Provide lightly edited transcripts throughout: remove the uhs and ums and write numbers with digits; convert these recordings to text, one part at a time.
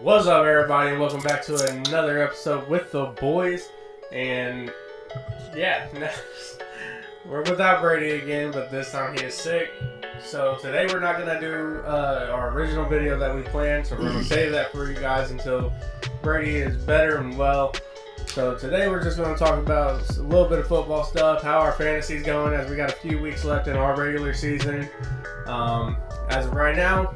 What's up, everybody, and welcome back to another episode with the boys. And yeah, we're without Brady again, but this time he is sick. So today we're not gonna do our original video that we planned. So we're gonna save that for you guys until Brady is better and well. So today we're just gonna talk about a little bit of football stuff, how our fantasy's going, as we got a few weeks left in our regular season. As of right now,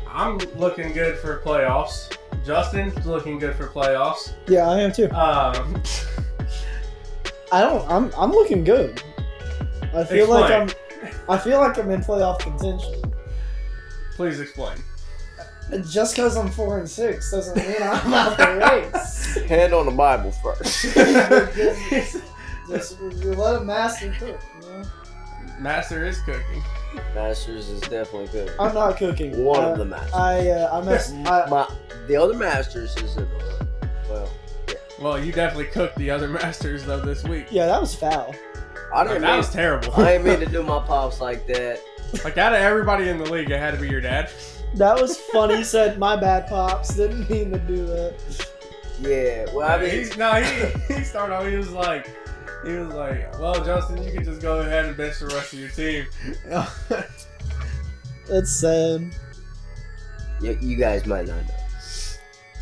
I'm looking good for playoffs. Justin's looking good for playoffs. Yeah, I am too. I'm looking good. I feel like I'm in playoff contention. Please explain. Just because I'm 4-6 doesn't mean I'm out the race. Hand on the Bible first. just let a master cook, you know? Master is cooking. Masters is definitely cooking. I'm not cooking. One of the masters. The other masters is in the well. Yeah. Well, you definitely cooked the other masters though this week. Yeah, that was foul. That was terrible. I didn't mean to do my pops like that. Like out of everybody in the league, it had to be your dad. That was funny. He said, "My bad, pops. Didn't mean to do that." Yeah. Well, I mean, he started off. He was like, "Well, Justin, you can just go ahead and bench the rest of your team." That's sad. you guys might not know.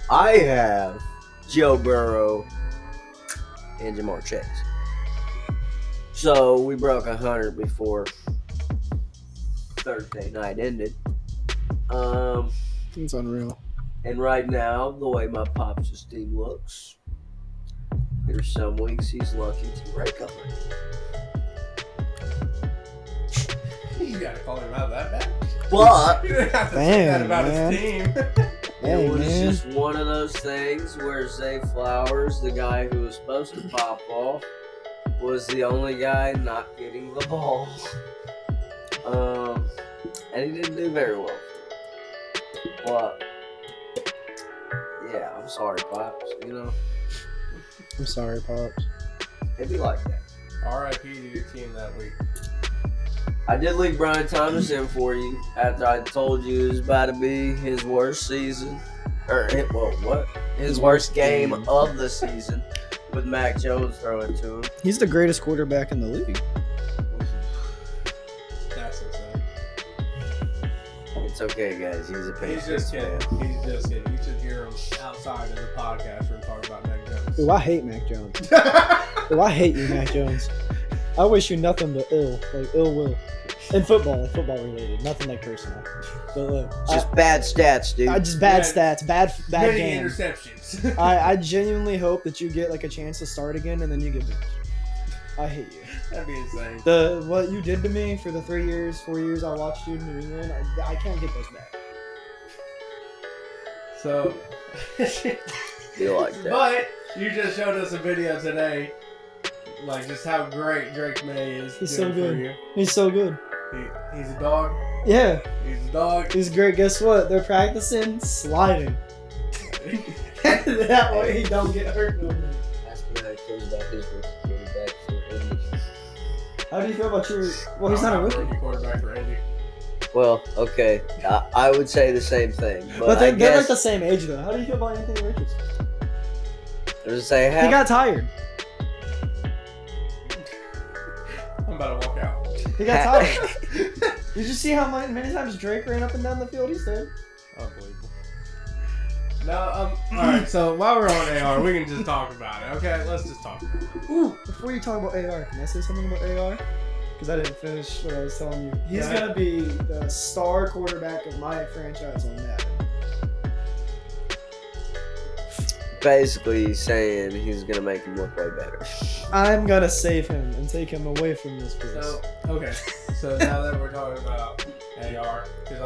I have Joe Burrow and Jamar Chase. So we broke 100 before Thursday night ended. It's unreal. And right now, the way my Pops' team looks, there's some weeks he's lucky to break 100. You gotta call him out that bad. But You didn't have to say that about his team. Hey, it was man. just one of those things where Zay Flowers, the guy who was supposed to pop off, was the only guy not getting the ball. And he didn't do very well. But yeah, I'm sorry, Pops. You know, I'm sorry, pops. it'd be like that. R.I.P. to your team that week. I did leave Brian Thomas in for you after I told you it was about to be his worst season. His worst game of the season with Mac Jones throwing to him. He's the greatest quarterback in the league. That's insane. It's okay, guys. He's a He's Patriots just fan. kidding. He's just kidding. You should hear him outside of the podcast when we talk about Mac Jones. Ooh, I hate Mac Jones. Ooh, I hate you, Mac Jones. I wish you nothing but ill will. In football related, nothing like personal. But look, Just bad stats, dude. just bad Yeah. stats, bad Many game. interceptions. I genuinely hope that you get like a chance to start again and then you get benched. I hate you. That'd be insane. What you did to me for the 4 years I watched you in New England, I can't get those back. So, You like that. but you just showed us a video today, like just how great Drake May is. He's doing so good. For you. He's so good. He's a dog. Yeah, He's a dog. he's great. Guess what? They're practicing sliding. That way he don't get hurt no more. Ask me how he feels about his rookie quarterback for Indy. How do you feel about your? Well, he's not a rookie. quarterback for Indy. Well, okay. I would say the same thing. But I they're like guess the same age though. How do you feel about Anthony Richardson? there's say He half. got tired. I'm about to walk out. He got tired. Did you see how many times Drake ran up and down the field? He said. Unbelievable. No, alright, so while we're on AR, we can just talk about it, okay? Let's just talk about it. Ooh, before you talk about AR, can I say something about AR? Because I didn't finish what I was telling you. He's Yeah. going to be the star quarterback of my franchise on Madden. Basically, he's saying he's gonna make him look way better. I'm going to save him and take him away from this place. So, okay, so now that we're talking about AR, because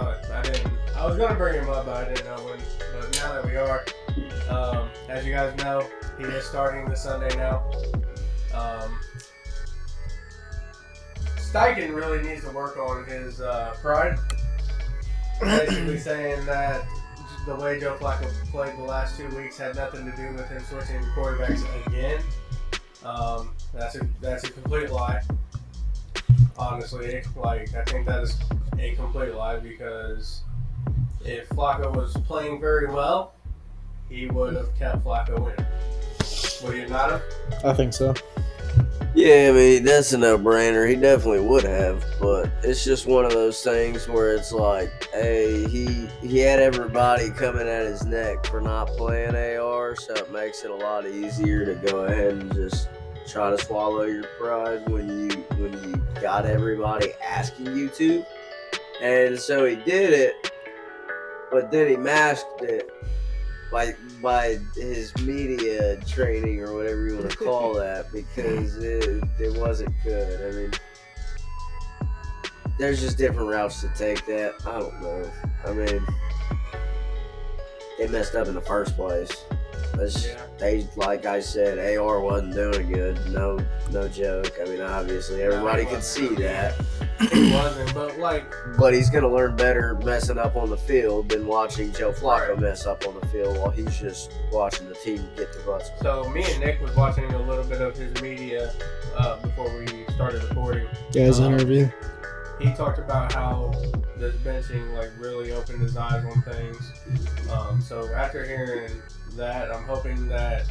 I was going to bring him up, but I didn't know when, but now that we are, as you guys know, he is starting this Sunday now. Steichen really needs to work on his pride. Basically saying that the way Joe Flacco played the last 2 weeks had nothing to do with him switching quarterbacks again. That's a complete lie. Honestly, I think that is a complete lie because if Flacco was playing very well, he would have kept Flacco in. Would he not have? I think so. Yeah, I mean, that's a no-brainer. He definitely would have, but it's just one of those things where it's like, hey, he had everybody coming at his neck for not playing AR, so it makes it a lot easier to go ahead and just try to swallow your pride when you got everybody asking you to. And so he did it, but then he masked it by his media training or whatever you want to call that, because it wasn't good. I mean, there's just different routes to take that. I don't know. I mean, they messed up in the first place. They, like I said, AR wasn't doing good. No joke. I mean, obviously everybody could see that. He wasn't, but he's gonna learn better messing up on the field than watching Joe Flacco mess up on the field while he's just watching the team get the butts. So me and Nick was watching a little bit of his media before we started recording. Yeah, his interview. He talked about how this benching really opened his eyes on things. So after hearing that, I'm hoping that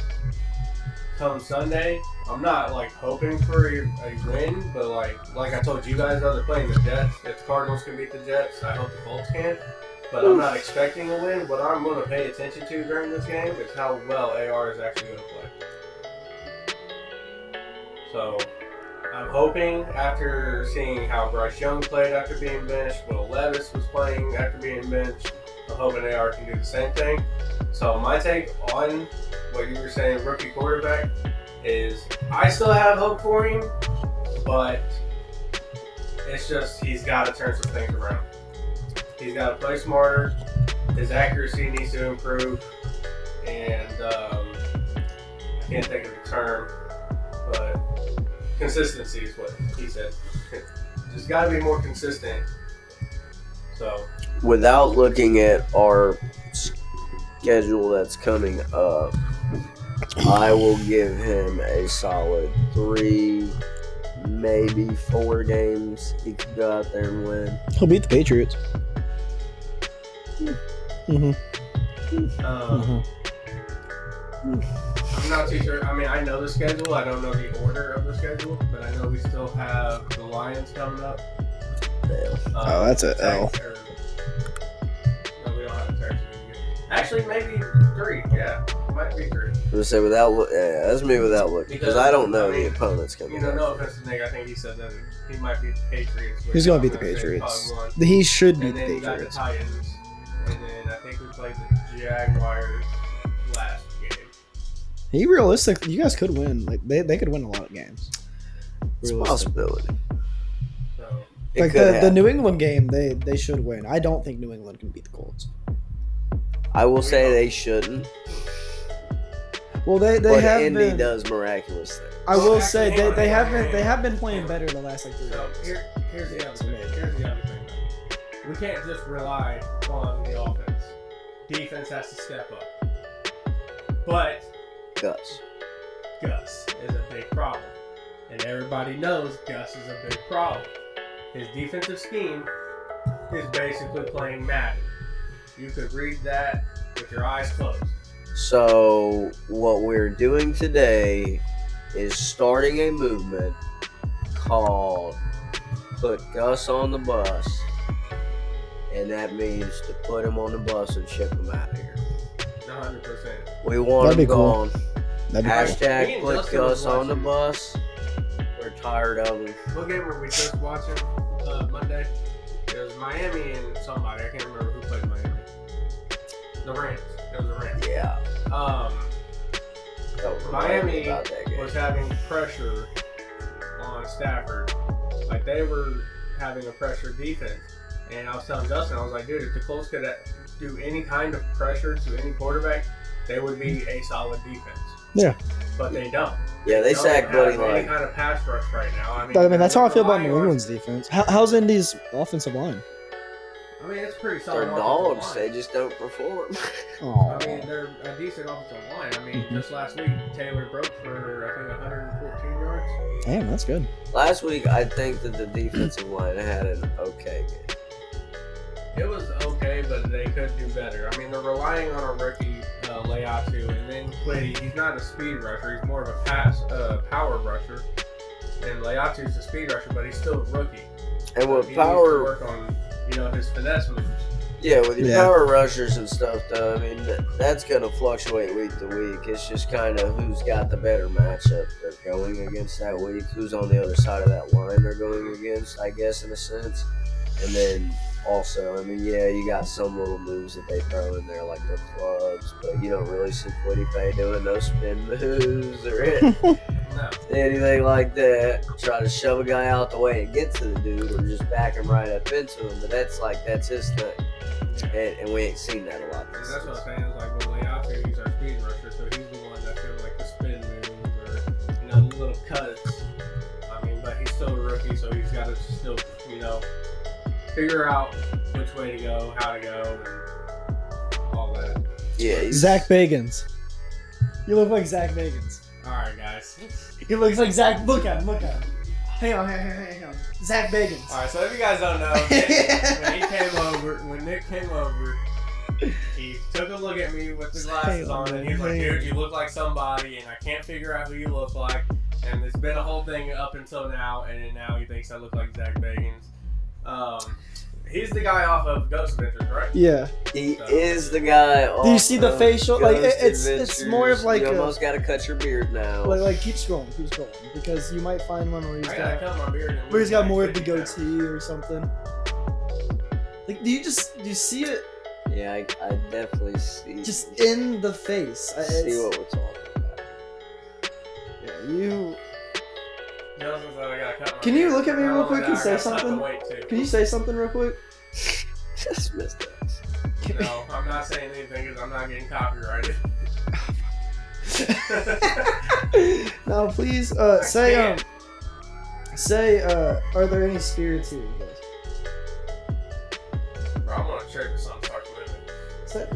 come Sunday, I'm not hoping for a win, but like I told you guys, they're playing the Jets. If the Cardinals can beat the Jets, I hope the Colts can. But I'm not expecting a win. What I'm going to pay attention to during this game is how well AR is actually going to play. So I'm hoping, after seeing how Bryce Young played after being benched, Will Levis was playing after being benched, I'm hoping AR can do the same thing. So my take on what you were saying, rookie quarterback, is I still have hope for him, but it's just he's got to turn some things around. He's got to play smarter. His accuracy needs to improve, and I can't think of the term, but consistency is what he said. Just got to be more consistent. So, without looking at our schedule that's coming up, I will give him a solid 3, maybe 4 games he could go out there and win. He'll beat the Patriots. Mm-hmm. I'm not too sure. I mean, I know the schedule. I don't know the order of the schedule, but I know we still have the Lions coming up. That's a L. No, we don't have a Texans. Actually, maybe 3. Yeah, might be 3. I'm gonna say that's me without looking, because I don't know the opponents coming. No offense to Nick, I think he said that he might beat the Patriots. He's gonna beat the Patriots. He should beat the Patriots. And then you got the Titans, and then I think we played the Jaguars last game. He realistic. You guys could win. They could win a lot of games. It's a possibility. So, the New England game, they should win. I don't think New England can beat the Colts. I will say they shouldn't. Well, they but have Indy been. does miraculous things. I will say they have been playing better the last 3 so years. here's the other thing. Here's the other thing. Though. We can't just rely on the offense. Defense has to step up. But Gus is a big problem, and everybody knows Gus is a big problem. His defensive scheme is basically playing Madden. You could read that with your eyes closed. So what we're doing today is starting a movement called Put Gus on the Bus, and that means to put him on the bus and ship him out of here. 100%. We want him gone. cool. Hashtag Put Gus on the bus. We're tired of him. What game were we just watching Monday? It was Miami and somebody. I can't remember who played Miami. The Rams. It was the Rams. Yeah. Miami was having pressure on Stafford. They were having a pressure defense. And I was telling Justin, I was like, dude, if the Colts could do any kind of pressure to any quarterback, they would be a solid defense. Yeah. But they don't. Yeah, they sack Buddy any kind of pass rush right now. I mean, that's how I feel about New England's defense. How's Indy's offensive line? I mean, it's pretty solid. They're dogs. They just don't perform. Oh. I mean, they're a decent offensive line. I mean, just last week, Taylor broke for, I think, 114 yards. Damn, that's good. Last week, I think that the defensive line had an okay game. It was okay, but they could do better. I mean, they're relying on a rookie layout Leatu, and then Quiddy, he's not a speed rusher. He's more of a power rusher. And Leatu's a speed rusher, but he's still a rookie. And with he power, needs to work on, his finesse moves. yeah, with your power rushers and stuff, though, I mean, that's going to fluctuate week to week. It's just kind of who's got the better matchup they're going against that week, who's on the other side of that line they're going against, I guess, in a sense. And then also, I mean, yeah, you got some little moves that they throw in there, like their clubs, but you don't really see Quiddy Pay doing no spin moves or anything like that. Try to shove a guy out the way and get to the dude, or just back him right up into him. But that's his thing. And we ain't seen that a lot. And that's what I'm saying. It's like, well, Leatu, he's our speed rusher, so he's the one that's doing like the spin moves or the little cuts. I mean, but he's still a rookie, so he's got to still figure out which way to go, how to go, and all that. Yeah, Zach Bagans. You look like Zach Bagans. All right, guys. He looks like Zach. Look at him. Hang on. Zach Bagans. All right, so if you guys don't know, when Nick came over, he took a look at me with the glasses on, and he's like, dude, you look like somebody, and I can't figure out who you look like. And it's been a whole thing up until now, and then now he thinks I look like Zach Bagans. He's the guy off of Ghost Adventures, right? Yeah. He is the guy. Do you see the facial? Like it's more of like you almost got to cut your beard now. Like keep scrolling, because you might find one where cut my beard where he's got more of the goatee or something. Like, do you see it? Yeah, I definitely see. Just in the face. See what we're talking about. Yeah, you. Justin said I gotta cut my Can beard. you look at me real quick and say I gotta cut something? the weight, too. Can you say something real quick? Just missed it. No, I'm not saying anything because I'm not getting copyrighted. No, please say are there any spirits here, you guys? Bro, I'm gonna check if something starts moving. Say,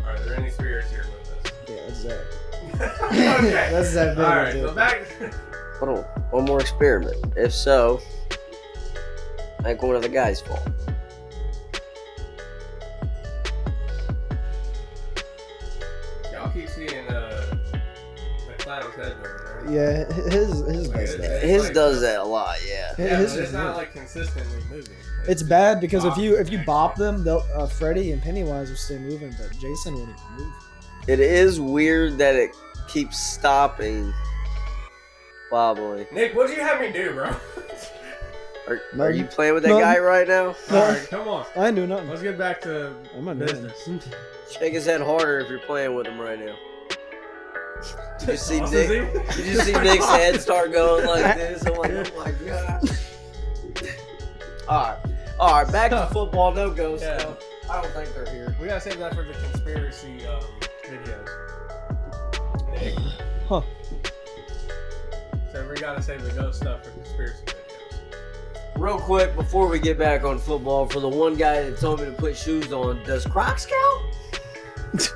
Are there any spirits here with us? yeah, that's Zach. Okay. That's Zach. Alright, so back. Hold on. One more experiment. If so, make one of the guys fall. Y'all keep seeing McLeod's head moving, right? Yeah, his does that. His does that a lot, yeah. Yeah, His but it's is not good. like consistently moving. It's bad because if you bop them, they'll Freddy and Pennywise will stay moving, but Jason won't even move. It is weird that it keeps stopping. Probably. Nick, what do you have me do, bro? Are you playing with that guy right now? No. Alright, come on. I ain't doing nothing. Let's get back to I'm not business. Shake his head harder if you're playing with him right now. Did you see Austin's Nick? even- Did you see Nick's head start going like this? I'm like, oh my god. Alright, back to football. No ghosts. Yeah. No. I don't think they're here. We gotta save that for the conspiracy videos. Nick. Huh. So we gotta save the ghost stuff for conspiracy videos. Real quick, before we get back on football, for the one guy that told me to put shoes on, does Crocs count?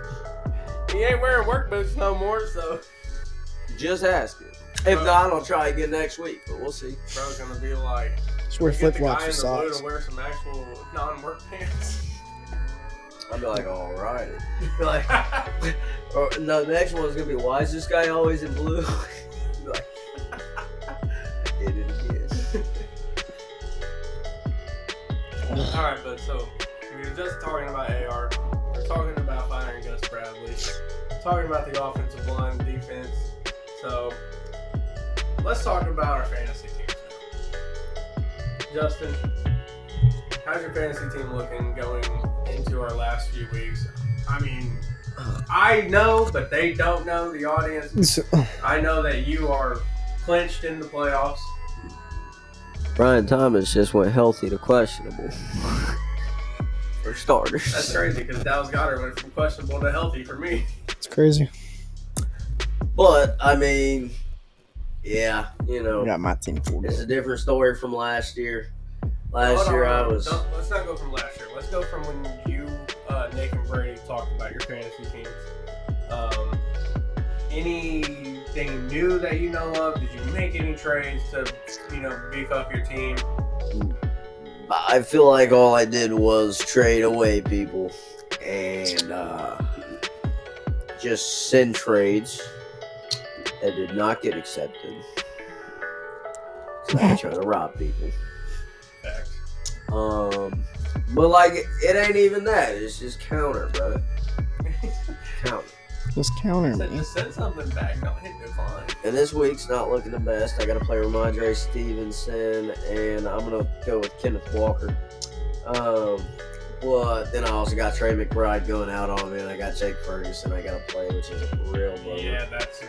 He ain't wearing work boots no more, so Just ask it. If not, I'll try again next week, but we'll see. bro's gonna be like, Just wear get flip the flops guy or in the blue socks. to wear some actual non-work pants. I'll be like, alright. Be like, or, no, the next one's gonna be, why is this guy always in blue? Be like, I did it again. Alright, but so, we were just talking about AR. We're talking about firing Gus Bradley. Talking about the offensive line, defense. So, let's talk about our fantasy teams now. Justin, how's your fantasy team looking going into our last few weeks? I mean, I know, but they don't know, the audience. I know that you are clinched in the playoffs. Brian Thomas just went healthy to questionable. For starters. That's crazy because Dallas Goedert went from questionable to healthy for me. It's crazy. But, I mean, yeah, you know, I got my team for it's a different story from last year. Hold Last on, year hold I on. was... Let's not go from last year. Let's go from when you, Nick, and Brady talked about your fantasy teams. Anything new that you know of? Did you make any trades to, beef up your team? I feel like all I did was trade away people. And just send trades that did not get accepted. 'Cause I'm trying to rob people. Facts. But like it ain't even that. It's just counter, bro. Counter. Just counter So me. just send something back. Don't hit decline. And this week's not looking the best. I got to play Ramondre Stevenson, and I'm gonna go with Kenneth Walker. But then I also got Trey McBride going out on me, and I got Jake Ferguson I got to play, which is a real bummer. Yeah, that's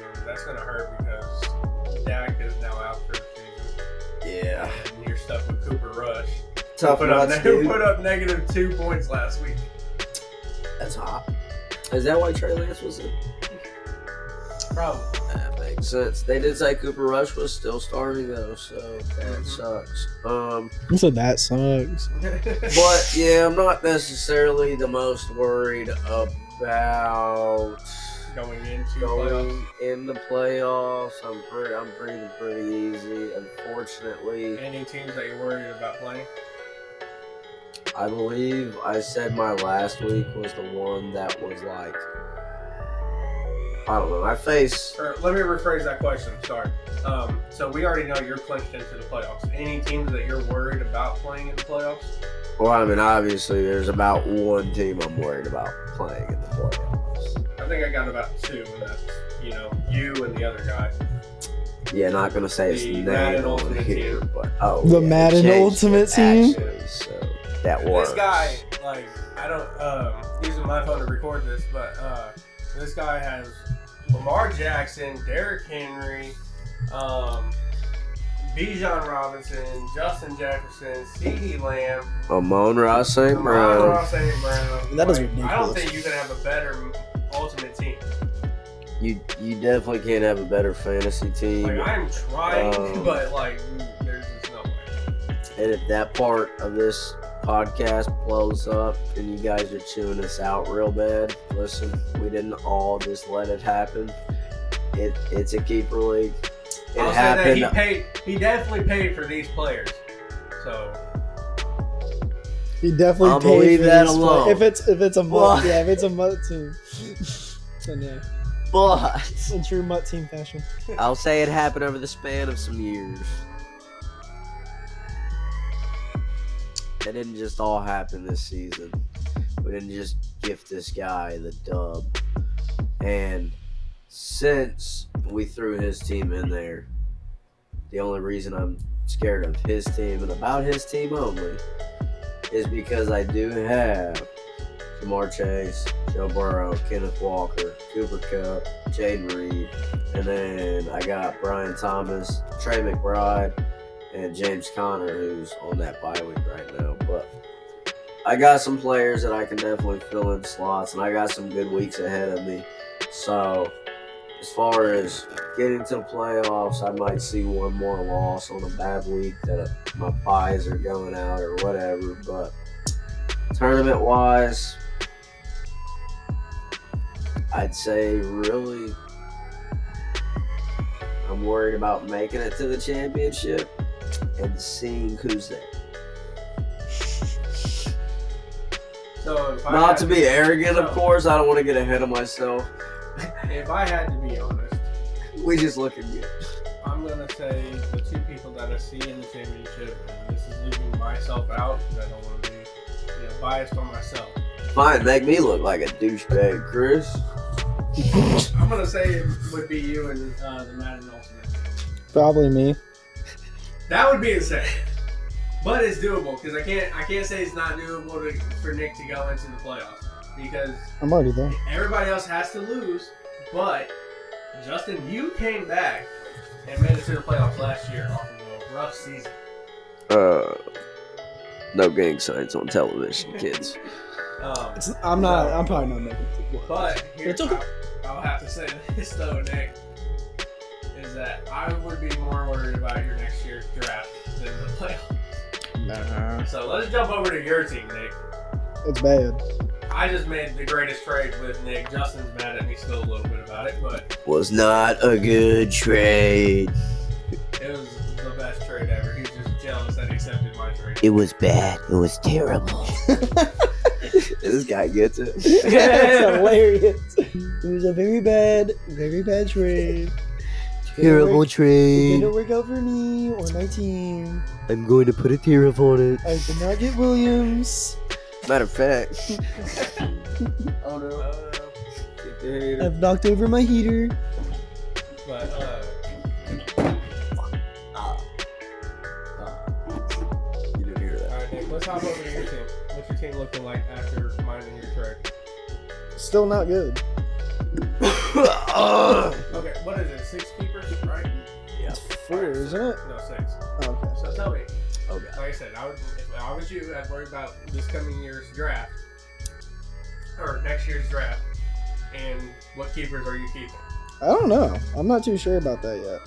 gonna hurt because Dak is now out for the season. Yeah. And you're stuck with Cooper Rush. Tough nuts, Who dude. put up negative 2 points last week? That's hot. Is that why Trey Lance was in? Probably. That makes sense. They did say Cooper Rush was still starting though, so that sucks. You said that sucks. But yeah, I'm not necessarily the most worried about Going into going playoffs. in the playoffs. I'm breathing pretty easy. Unfortunately, Any teams that you're worried about playing? I believe I said my last week was the one that was like, I don't know. I face. Or let me rephrase that question. Sorry. So we already know you're clinched into the playoffs. Any teams that you're worried about playing in the playoffs? Well, I mean, obviously, there's about one team I'm worried about playing in the playoffs. I think I got about 2, and that's you and the other guy. Yeah, not gonna say his The name Madden on Ultimate here, Team. but The yeah, Madden they changed Ultimate it, Team? actually, so that works. This guy, like, I don't using my phone to record this, but this guy has Lamar Jackson, Derrick Henry, Bijan Robinson, Justin Jefferson, CeeDee Lamb, Amon-Ra St. Brown. Ross St. Brown. That is Like, I don't ridiculous. think you can have a better ultimate team. You definitely can't have a better fantasy team. Like, I'm trying, Um, but like, there's just no way. And if that part of this podcast blows up and you guys are chewing us out real bad, listen, we didn't all just let it happen. It's a keeper league. It I'll happened. say that he definitely paid for these players. So He definitely I'll paid believe for that these alone. If it's a What? mutt, yeah, if it's a mutt team, then yeah, But in true mutt team fashion. I'll say it happened over the span of some years. It didn't just all happen this season. We didn't just gift this guy the dub. And since we threw his team in there, the only reason I'm scared of his team and about his team only is because I do have Jamar Chase, Joe Burrow, Kenneth Walker, Cooper Kupp, Jaden Reed, and then I got Brian Thomas, Trey McBride, and James Conner, who's on that bye week right now. But I got some players that I can definitely fill in slots, and I got some good weeks ahead of me. So as far as getting to the playoffs, I might see one more loss on a bad week that my buys are going out or whatever. But tournament-wise, I'd say really I'm worried about making it to the championship and seeing who's there. So if I Not had to be arrogant, of course. I don't want to get ahead of myself. If I had to be honest, We just looking good. I'm gonna say the 2 people that I see in the championship. And this is leaving myself out because I don't want to be, biased on myself. Fine, make me look like a douchebag, Chris. I'm gonna say it would be you and the Madden Ultimate. Probably me. That would be insane, but it's doable because I can't say it's not doable for Nick to go into the playoffs because I'm already there. everybody else has to lose. But Justin, you came back and made it to the playoffs last year off of a rough season. No gang signs on television, kids. I'm probably not making it. But here, It's okay. I'll have to say this though, Nick, is that I would be more worried about your next year's draft than the playoffs. Nah, So let's jump over to your team, Nick. it's bad. I just made the greatest trade with Nick. Justin's mad at me still a little bit about it, but Was not a good trade. it was the best trade ever. He's just jealous that he accepted my trade. It was bad. It was terrible. This guy gets it. That's hilarious. It was a very bad trade. Terrible It trade. didn't work out for me or my team. I'm going to put a tariff on it. I did not get Williams. Matter of fact. Oh no. I've knocked over my heater. But You didn't hear that. all right, Nick, let's hop over to your team. What's your team looking like after mine and your trade? Still not good. Okay, what is it? 6 keepers, right? Yeah. 4, isn't it? No, 6. Oh, okay. So tell me, Okay. like I said, if I was you, I'd worry about this coming year's draft or next year's draft, and what keepers are you keeping? I don't know. I'm not too sure about that yet.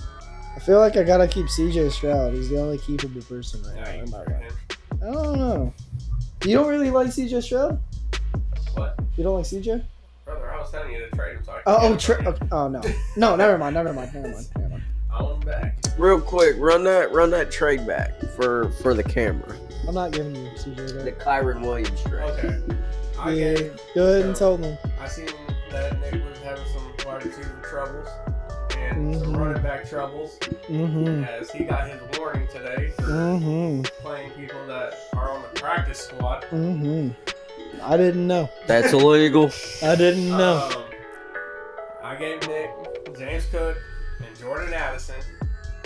I feel like I gotta keep CJ Stroud. He's the only keepable person right now. you in my trade life. him. I don't know. You don't really like CJ Stroud? What? You don't like CJ? Brother, I was telling you to trade him, so I Oh, no. No, never mind. I want him back. Real quick, run that trade back for the camera. I'm not giving you CJ The back. Kyron Williams trade. Okay. I Yeah, gave. go ahead and so, tell them. I seen that Nick was having some wide receiver troubles and some running back troubles, Mm-hmm. as he got his warning today for Mm-hmm. playing people that are on the practice squad. Mm-hmm. I didn't know. That's illegal. I didn't know. I gave Nick James Cook and Jordan Addison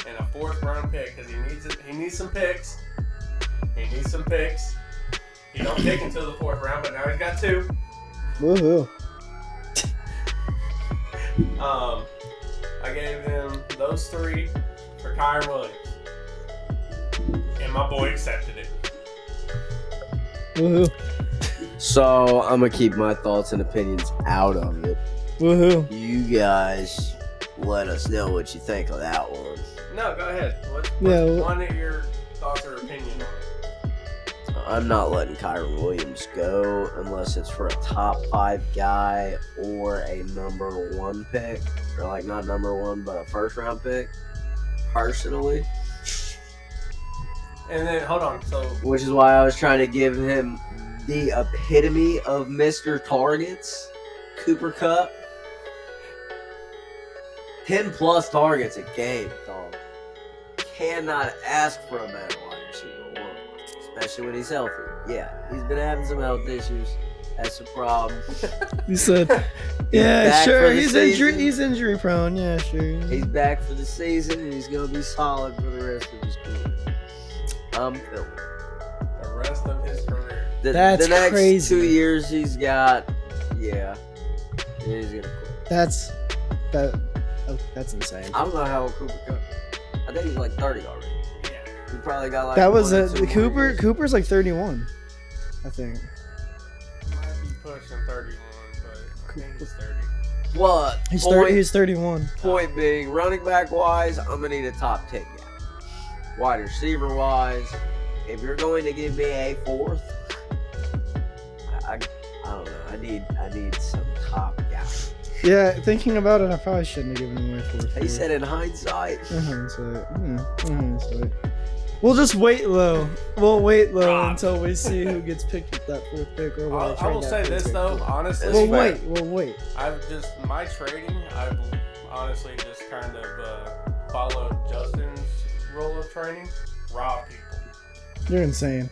and a 4th round pick because he needs some picks. He needs some picks. He don't pick until the 4th round, but now he's got 2. Woohoo. I gave him those 3 for Kyron Williams, and my boy accepted it. Woohoo. So I'm gonna keep my thoughts and opinions out of it. Woohoo. You guys let us know what you think of that one. No, go ahead. What's Yeah, one of your thoughts or opinion on it? I'm not letting Kyron Williams go unless it's for a top 5 guy or a number 1 pick. Or like not number 1, but a 1st round pick. Personally. And then hold on. So Which is why I was trying to give him the epitome of Mr. Targets. Cooper Kupp. 10 plus targets a game, dog. Cannot ask for a better wide receiver 1. Especially when he's healthy. Yeah, he's been having some health issues. That's a problem. You said, yeah, back sure. for the season. He's injury prone. Yeah, sure. He's back for the season and he's going to be solid for the rest of his career. I'm feeling it. the rest of his career. That's the next crazy. 2 years he's got, yeah, he's going to quit. That's insane. I don't know how old Cooper Kupp. I think he's like 30 already. Yeah. He probably got like That was 1 or it. 2 more Cooper. years. Cooper's like 31, I think. Might be pushing 31, but I think he's 30. What? He's Point- 30. He's 31. Point being, running back wise, I'm gonna need a top 10 guy. Wide receiver wise, if you're going to give me a 4th, I don't know. I need some top guy. Yeah, thinking about it, I probably shouldn't have given him away for. He said in hindsight. Hindsight. We'll just wait low. We'll wait low Rob. until we see who gets picked with that 4th pick or what. I will say this though, honestly. Well, We'll wait. I've just my trading. I've honestly just kind of followed Justin's role of training. Rob people. You're insane.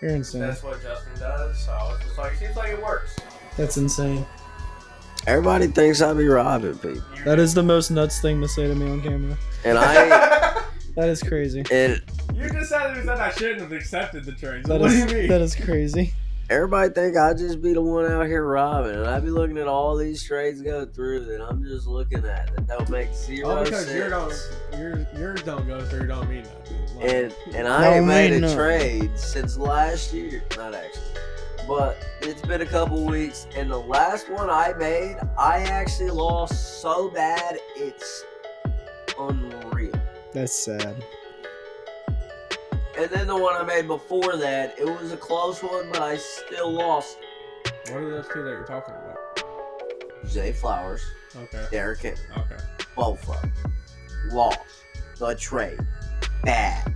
That's what Justin does. So I was just like, seems like it works. That's insane. Everybody thinks I be robbing people, That is the most nuts thing to say to me on camera. and I That is crazy. and You just said I shouldn't have accepted the trade. So That what is do you mean? that is crazy. everybody think I just be the one out here robbing, and I be looking at all these trades go through that I'm just looking at that don't make zero All because sense. yours don't go through don't mean nothing. Like, And I ain't No, made man, a no. trade since last year. Not actually. But it's been a couple weeks, and the last one I made, I actually lost so bad, it's unreal. That's sad. And then the one I made before that, it was a close one, but I still lost. what are those two that you're talking about? Zay Flowers, Okay. Derrick Henry, Okay. both of them. Lost. The trade. Bad.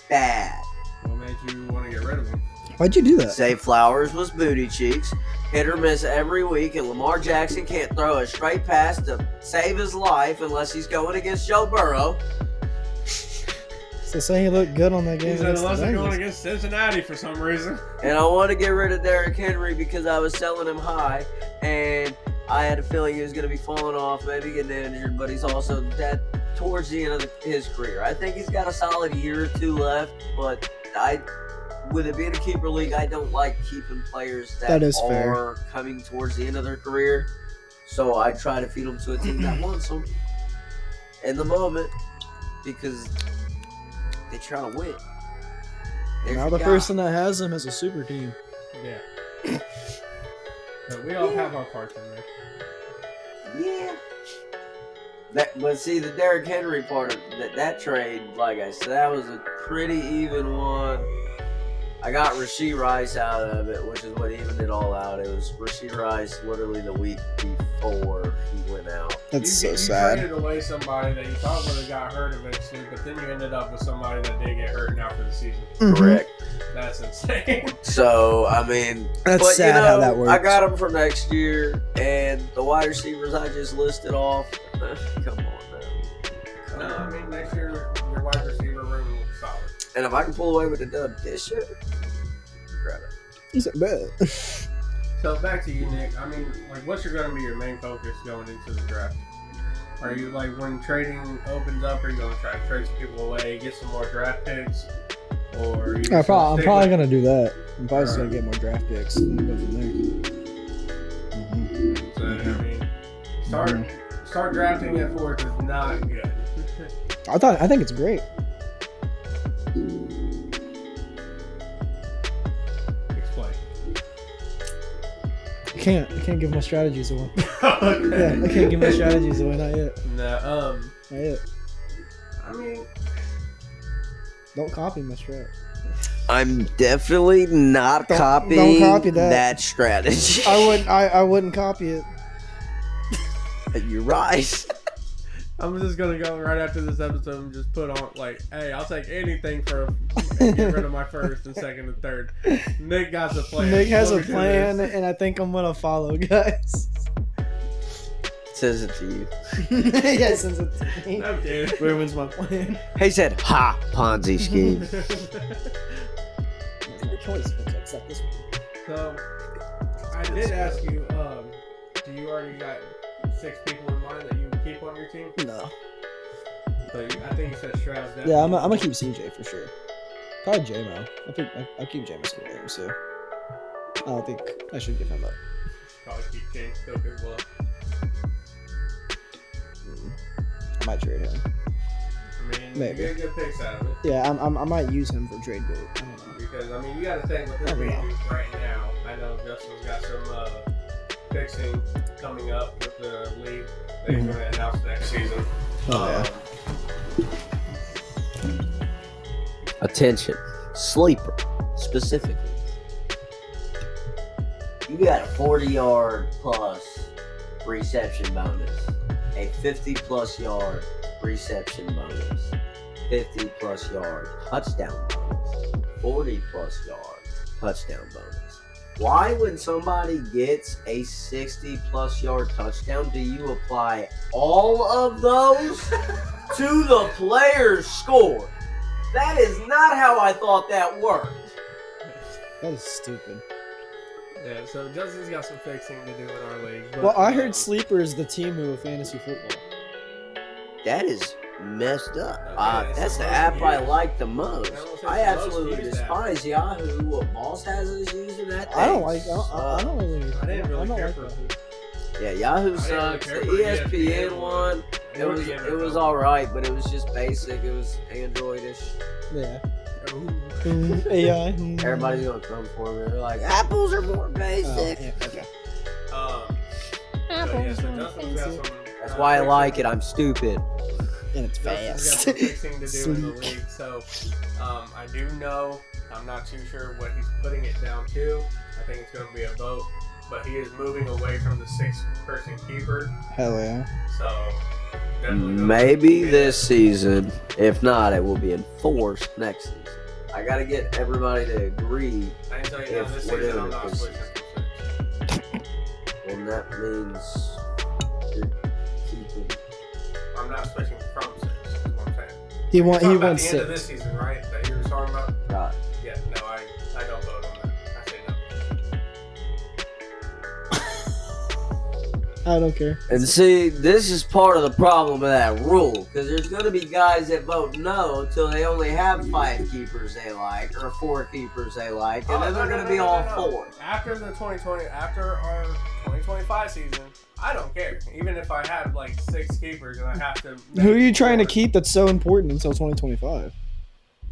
Bad. What made you want to get rid of him? Why'd you do that? Zay Flowers was booty cheeks. hit or miss every week, and Lamar Jackson can't throw a straight pass to save his life unless he's going against Joe Burrow. So saying he looked good on that game. He said against unless the they're going Bengals. against Cincinnati for some reason. And I want to get rid of Derrick Henry because I was selling him high, and I had a feeling he was going to be falling off, maybe getting injured, but he's also dead towards the end of his career. I think he's got a solid year or two left, but with it being a keeper league, I don't like keeping players that is are fair. coming towards the end of their career. So I try to feed them to a team that wants them in the moment because they try to win. There's Now your the guy. person that has him is a super team. Yeah. But we all have our parts in there. Yeah. But see, the Derrick Henry part of that trade, like I said, that was a pretty even one. I got Rashee Rice out of it, which is what evened it all out. It was Rashee Rice literally the week before he went out. That's you so sad. traded away somebody that you thought would have got hurt eventually, but then you ended up with somebody that did get hurt now for the season. Correct. That's insane. So, I mean, That's but, sad how that works. I got them for next year, and the wide receivers I just listed off. Come on, man. No, I mean, next year, your wide receiver room looks solid. And if I can pull away with a dub this year, grab it. He's a bad. So back to you, Nick. I mean, like, what's going to be your main focus going into the draft? Are you like when trading opens up? Are you going to try to trade some people away, get some more draft picks, or are you I'm probably going gonna do that. I'm probably just gonna get more draft picks and go from there. So, I mean, start drafting at fourth is not good. I think it's great. Explain. I can't give my strategies away. Okay. Yeah, I can't give my strategies away. Not yet. No, Not yet. I mean, Don't copy my strat. I'm definitely not Don't copying copy that. strategy. I wouldn't copy it. You're right. I'm just gonna go right after this episode and just put on like, hey, I'll take anything for and get rid of my first and second and third. Nick got the plan. Nick has Let a me do plan, this. and I think I'm gonna follow, guys. Says it to you. Yeah, since it's me. I'm kidding. Ruins my plan. He said, "Ha, Ponzi scheme." It's my choice but to accept this one. So, I did ask you, do you already got 6 people in mind that you would keep on your team? No. But I think you said Stroud's definitely. Yeah, I'm gonna keep CJ for sure. Probably J-Mo. I think I'll keep Jameson Williams too. I don't think I should give him up. Probably keep James Cook as well. I might trade him. I mean, Maybe. you get good picks out of it. Yeah, I might use him for trade bait. I don't know. Because, I mean, you got to think with this Never know. league right now. I know Justin's got some fixing coming up with the league that he's going to announce next season. Oh, Attention, sleeper, specifically. You got a 40-yard plus reception bonus, a 50-plus yard reception bonus, 50-plus yard touchdown bonus, 40-plus yard touchdown bonus. Why, when somebody gets a 60-plus yard touchdown, do you apply all of those to the player's score? That is not how I thought that worked. that is stupid. Yeah, so Justin's got some fixing to do in our league. But, Well, I heard Sleeper is the Temu of fantasy football. That is messed up. Okay, That's so the most app I used. like the most. I don't think I it's most absolutely used app. despise Yahoo. What Boss has us using that thing. I don't like. I don't really. I didn't really don't care like for that. Yeah, Yahoo really sucks. care The for ESPN one, it Or was the it was NFL. all right, but it was just basic. It was Androidish. Yeah. Ooh. AI. Everybody's gonna come for me. They're like, apples are more Oh, basic. yeah, okay. So yeah, so Justin's got some. That's why I like it. I'm stupid. And it's Justin's got fast. some fixing to do in the Sleek. league. So I do know. I'm not too sure what he's putting it down to. I think it's going to be a vote, but he is moving away from the 6-person keeper. Hell yeah. So definitely gonna Maybe be this season. If not, it will be enforced next season. I gotta get everybody to agree. I can tell you now, if this we're season doing I'm it not this switching from 6. then that means you're keeping. I'm not switching from 6. Is what I'm saying. He You're talking about wants the end of 6. this season, right? That you were talking about. Right. Yeah. No, I don't vote on that. I say no. I don't care. And see, this is part of the problem of that rule, because there's going to be guys that vote no till they only have 5 keepers they like, or 4 keepers they like, and then they're going to be all 4. After our 2025 season, I don't care. Even if I have like 6 keepers and I have to. Who are you trying to keep that's so important until 2025?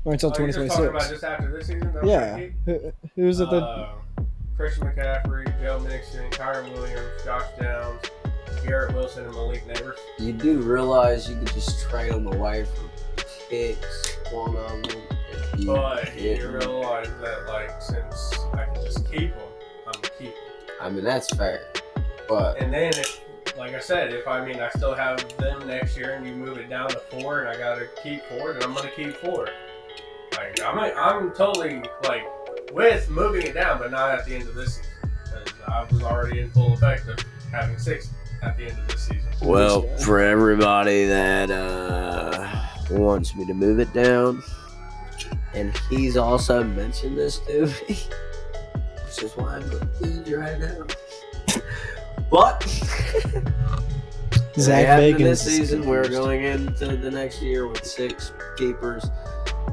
Or until You're just talking about 2026? just after this season? That I'm Yeah. trying to keep? Who's it that? Christian McCaffrey, Joe Mixon, Kyron Williams, Josh Downs, Garrett Wilson, and Malik Neighbors. You do realize you could just trade them away for picks, one of them. if But hit you 'em. realize that, like, since I can just keep them, I'm going to keep them. I mean, that's fair. But And then, like I said, if I still have them next year and you move it down to 4 and I got to keep 4, then I'm going to keep 4. Like, I'm totally, like, with moving it down, but not at the end of this season. Because I was already in full effect of having 6 at the end of this season. well, for everybody that wants me to move it down, and he's also mentioned this to me, which is why I'm going to right now. But Zach after Bagans. this season, we're going into the next year with 6 keepers,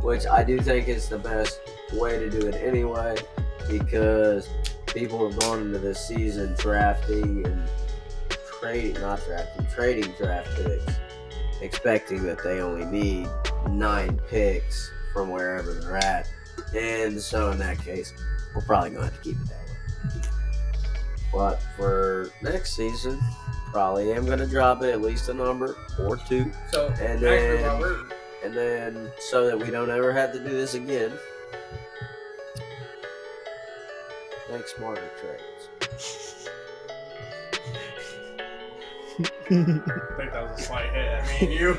which I do think is the best way to do it anyway, because people have gone into this season trading draft picks, expecting that they only need 9 picks from wherever they're at. And so in that case, we're probably going to have to keep it that way. But for next season, probably am going to drop it at least a number or 2. So, And actually, then- Robert, And then, so that we don't ever have to do this again, make smarter trades. I think that was a slight hit at me and you.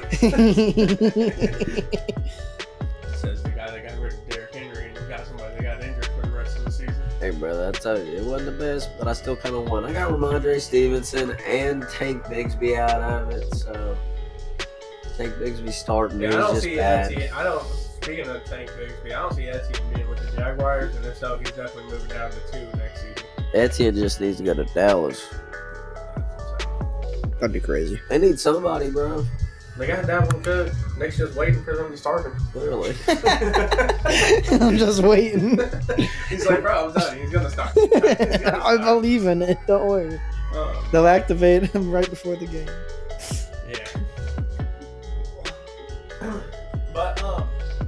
Says the guy that got rid of Derrick Henry and got somebody that got injured for the rest of the season. Hey, brother, I tell you, it wasn't the best, but I still kind of won. I got Ramondre Stevenson and Tank Bigsby out of it, so Tank Bigsby starting Yeah, is I don't just see bad. Etsy. Speaking of Tank Bigsby, I don't see Etsy being with the Jaguars, and if so, he's definitely moving down to 2 next season. Etienne just needs to go to Dallas. That'd be crazy. They need somebody, bro. They got Dalvin Cook. Nick's just waiting for them to start him. Clearly. I'm just waiting. He's like, bro, I'm telling you, he's gonna start. I believe in it. Don't worry. They'll activate him right before the game. Yeah. But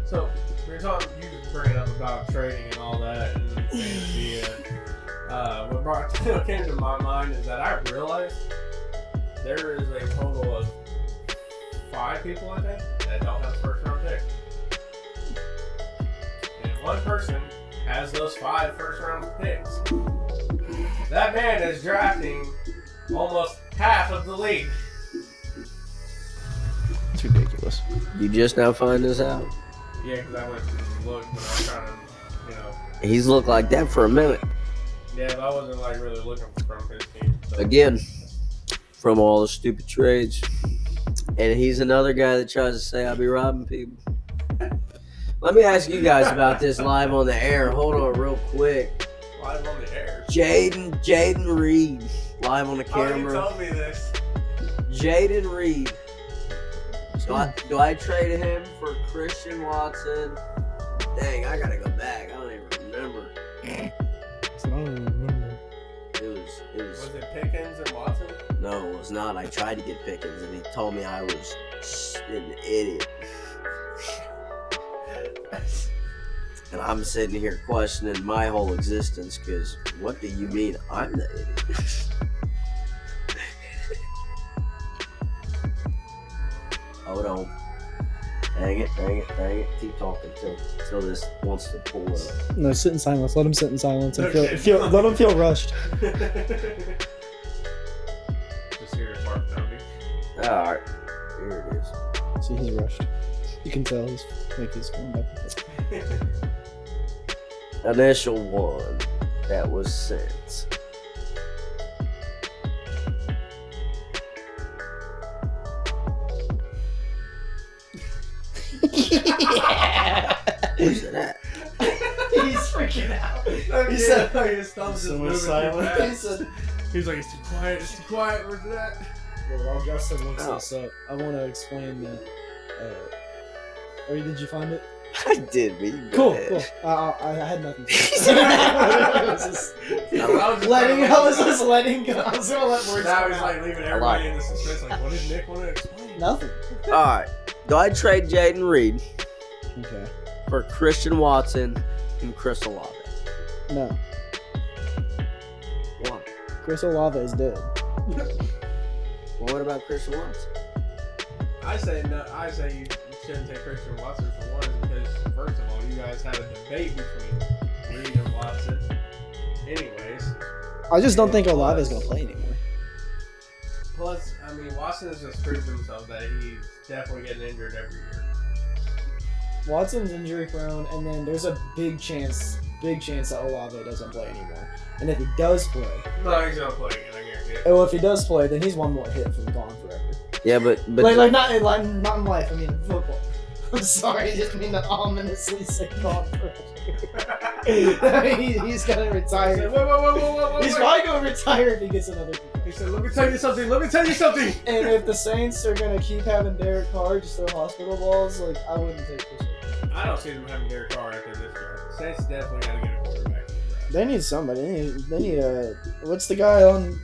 so we were talking. You was bringing up about trading and all that, and fantasy. What came to my mind is that I realized there is a total of 5 people, I think, that don't have first round picks. And one person has those 5 first round picks. That man is drafting almost half of the league. It's ridiculous. You just now find this out? Yeah, because I went and looked when I was trying to, He's looked like that for a minute. Yeah, but I wasn't like really looking from his team. So. Again, from all the stupid trades. And he's another guy that tries to say I'll be robbing people. Let me ask you guys about this live on the air. Hold on real quick. Live on the air. Jaden Reed, live on the Oh, you camera. told me this. Jaden Reed. Do I trade him for Christian Watson? Dang, I gotta go back. I don't even remember. I don't even remember. It was. Was it Pickens and Watson? No, it was not. I tried to get Pickens, and he told me I was an idiot. And I'm sitting here questioning my whole existence, because what do you mean I'm the idiot? Hold on. Dang it. Keep talking till this wants to pull up. No, sit in silence. Let him sit in silence and Okay. let him feel rushed. Just hear his heart pounding. Alright. Here it is. See, he's rushed. You can tell he's going back and forth. Initial one that was sent. Yeah. Where's it at? He's freaking out. He said- his thumb's just Someone moving silent. too He fast. said, He's like, it's too quiet. It's too quiet. Where's it at? well, while Justin looks Oh. this up, I want to explain that. Or did you find it? I did, but you go Cool, ahead. cool. I had nothing to say. I was just letting I was just letting go. I was gonna let words Now come he's out. like leaving everybody in the suspense. Like, what did Nick want to explain? Nothing. Alright. Do I trade Jaden Reed Okay. for Christian Watson and Chris Olave? No. Why? Chris Olave is dead. Well, what about Christian Watson? I say no. I say you shouldn't take Christian Watson for one because first of all, you guys had a debate between Reed and Watson. Anyways, I just don't think Olave is gonna play anymore. plus, I mean, Watson has just proved himself that he's definitely getting injured every year. Watson's injury prone, and then there's a big chance that Olave doesn't play anymore. And if he does play, No, he's gonna play again. I guarantee it. well, if he does play, then he's one more hit from gone forever. Yeah, but Like not in life. I mean in football. I'm sorry, I didn't mean to ominously say gone forever. He's gonna He retire. said, wait. He's probably gonna retire if he gets another. He said, let me tell you something. And if the Saints are gonna keep having Derek Carr just throw hospital balls, like I wouldn't take this. I don't see them having Derek Carr after this draft. Saints definitely gotta get a quarterback in the draft. They need somebody. They need what's the guy on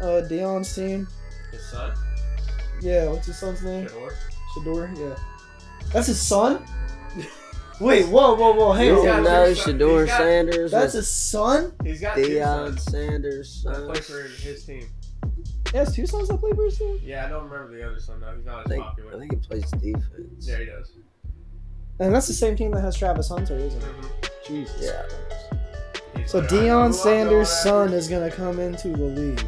Dion's team? His son, Yeah, what's his son's name? Shador. Shador. Yeah, that's his son. Wait, whoa, hang you He's got on. know two sons. Shador He's got- Sanders That's was his son. He's got two Deion sons Sanders' that son. play for his team. He has two sons that play for his team. Yeah, I don't remember the other son though. He's not I as think, popular. I think he plays defense. Yeah, he does. And that's the same team that has Travis Hunter, isn't it? Mm-hmm. Jesus. Yeah. So Deion Sanders' son is gonna come into the league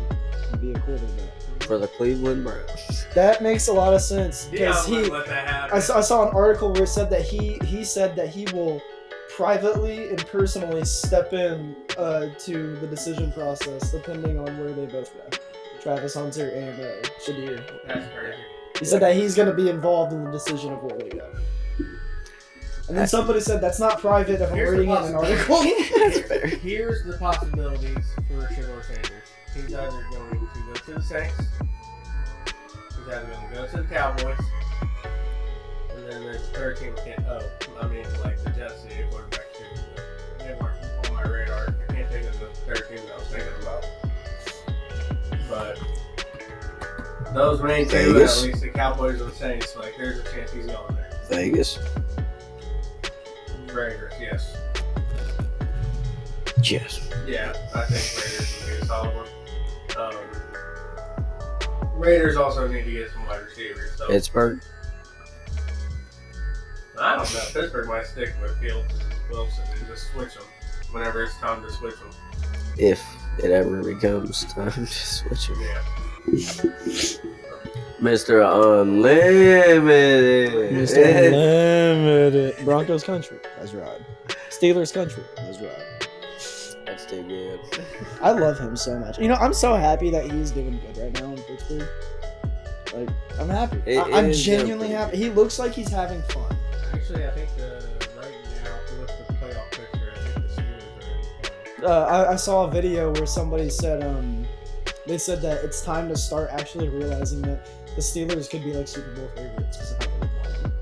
and be a quarterback. For the Cleveland Browns. That makes a lot of sense because Deion wouldn't let that happen. I saw an article where it said that he said that he will privately and personally step in to the decision process depending on where they both go. Travis Hunter and Shadir. That's crazy. He said that he's going to be involved in the decision of where they go. And then somebody said that's not private if I'm Here's the reading it in an article. That's fair. Here's the possibilities for Shador Sanders. He's either going to go to the Saints, he's either going to go to the Cowboys, and then there's a third team. Like the Jets need a quarterback too. But they weren't on my radar. I can't think of the third team that I was thinking about. But those main two, Vegas. at least the Cowboys and the Saints, like there's a chance he's going there. Vegas. Raiders, yes. Yes. Yeah, I think Raiders would be a solid one. Raiders also need to get some wide receivers. So Pittsburgh. I don't know. Pittsburgh might stick with Fields and Wilson and just switch them whenever it's time to switch them. If it ever becomes time to switch him. Yeah. Mr. Unlimited. Mr. Unlimited. Broncos country. That's right. Steelers country. That's right. That's too good. I love him so much. You know, I'm so happy that he's doing good right now in Pittsburgh. Like, I'm happy. I'm is genuinely doing happy. He looks like he's having fun. Actually, I think right now, if you look at the playoff picture, I think the Steelers are in I saw a video where somebody said, they said that it's time to start actually realizing that the Steelers could be like Super Bowl favorites because of how they won.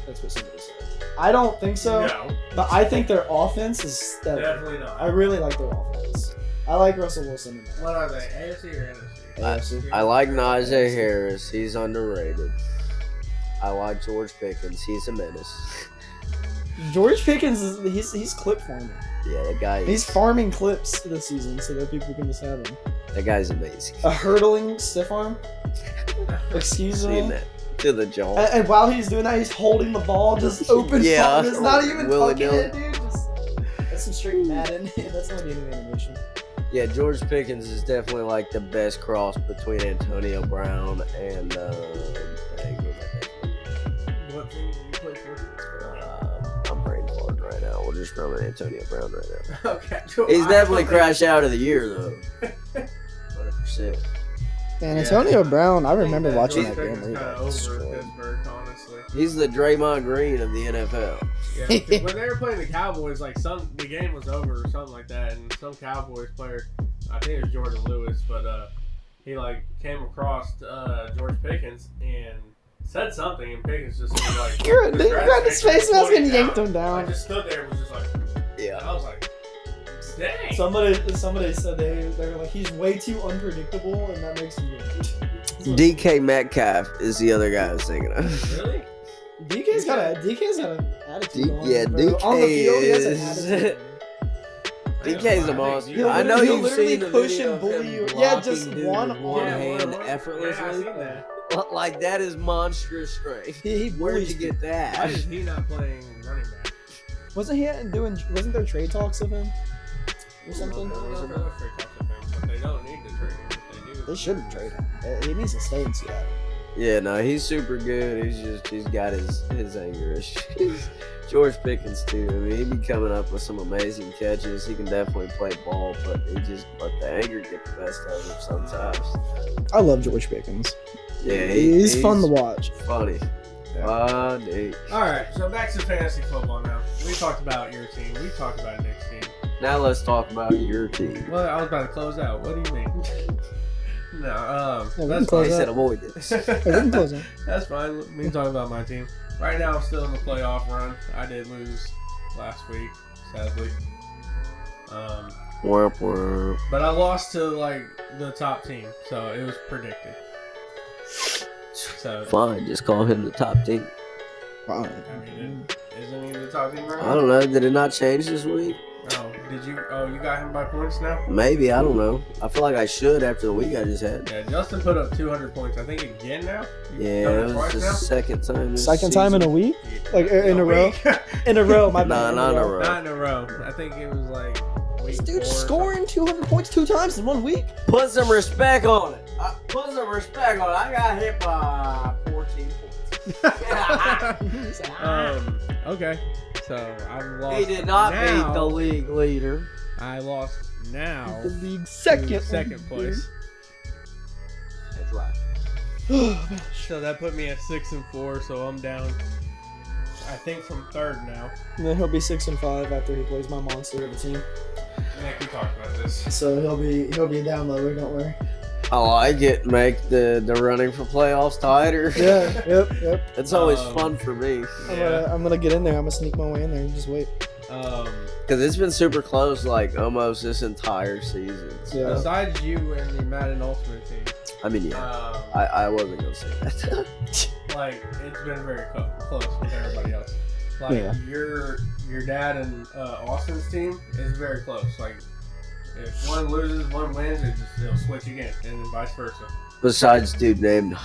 That's what somebody said. I don't think so, No, but I think their offense is stellar. definitely not. I really like their offense. I like Russell Wilson in that. What are they, AFC or NFC? AFC. I like Najee Harris. He's underrated. I like George Pickens. He's a menace. George Pickens he's clip farming. Yeah, that guy. He's farming clips this season so that people can just have him. That guy's amazing. A hurdling stiff arm. Excuse Seen me. that to the jaw. And while he's doing that, he's holding the ball just open. Yeah, It's not even willy-nilly. fucking it, dude. That's some straight Madden. That's not even animation. Yeah, George Pickens is definitely like the best cross between Antonio Brown and What team do you play for? I'm brain hard right now. We'll just run with Antonio Brown right now. Okay, cool. He's I definitely don't think- crash out of the year though. 100%. Man, Antonio Brown, I remember think watching George that game. Pickens Where he kinda got over destroyed. Pittsburgh, honestly. He's the Draymond Green of the NFL. Yeah, 'cause when they were playing the Cowboys, like the game was over or something like that, and some Cowboys player, I think it was Jordan Lewis, but he like came across George Pickens and said something, and Pickens just was like, You're in his face and I was getting yanked him I down. just stood there and was just like, Yeah. I was like, dang. Somebody said they were like, he's way too unpredictable, and that makes him good. DK Metcalf is the other guy I was thinking of. Really? DK's got an attitude. on yeah, him, bro. DK on the field, he has an is- attitude. DK's a I monster. think I know he'll you've literally seen the push video and of bully him you. blocking Yeah, just dude one with one arm. hand Yeah, I effortlessly. seen that. Like that is monstrous strength. He Where'd bullies you get Why that? is he not playing running back? Wasn't there trade talks of him or something? I don't know if they're straight talk with him, but they don't need to trade him if they do. They shouldn't trade him. He needs to stay in Seattle. Yeah, no, he's super good. He's got his anger issues. George Pickens too. I mean, he be coming up with some amazing catches. He can definitely play ball, but he just let the anger get the best of him sometimes. I love George Pickens. Yeah, He's fun to watch. Funny. Yeah. Funny. Alright, so back to fantasy football now. We talked about your team. We talked about Nick's team. Now let's talk about your team. Well, I was about to close out. What do you mean? No, Yeah, we can that's close He fine. said avoid this. Hey, we can close it. That's fine. Me talking about my team. Right now, I'm still in the playoff run. I did lose last week, sadly. Womp womp. But I lost to like the top team, so it was predicted. So Fine, just call him the top team. Fine. I mean, isn't he the top team right I now? don't know. Did it not change this week? Oh, did you? Oh, you got him by points now? Maybe. I don't know. I feel like I should after the week I just had. Yeah, Justin put up 200 points. I think again now. You Yeah, done it was twice the now? second time. This Second time in a week? Like, in a row? week. In a row, my Nah, bad. not in a row. Not in a row. I think it was like week This dude 4 or scoring 200 points 2 times in 1 week? Put some respect on it. Put some respect on it. I got hit by 14 points. something. Okay. So I've lost. He did not now, beat the league leader. I lost now. The league to second. second place. That's right. So that put me at 6-4. So I'm down. I think from third now. And then he'll be 6-5 after he plays my monster of a team. Nick, we talked about this. So he'll be down lower, don't worry. I like it. Make the running for playoffs tighter. Yeah, yep. It's always Um, fun for me. I'm gonna get in there. I'm gonna sneak my way in there and just wait. Because it's been super close, like, almost this entire season. So, Yeah. Besides you and the Madden Ultimate team, I mean, yeah. I wasn't going to say that. like it's been very close with everybody else. Like Yeah. your dad and Austin's team is very close. Like if one loses, one wins, it'll switch again, and then vice versa. Besides, dude named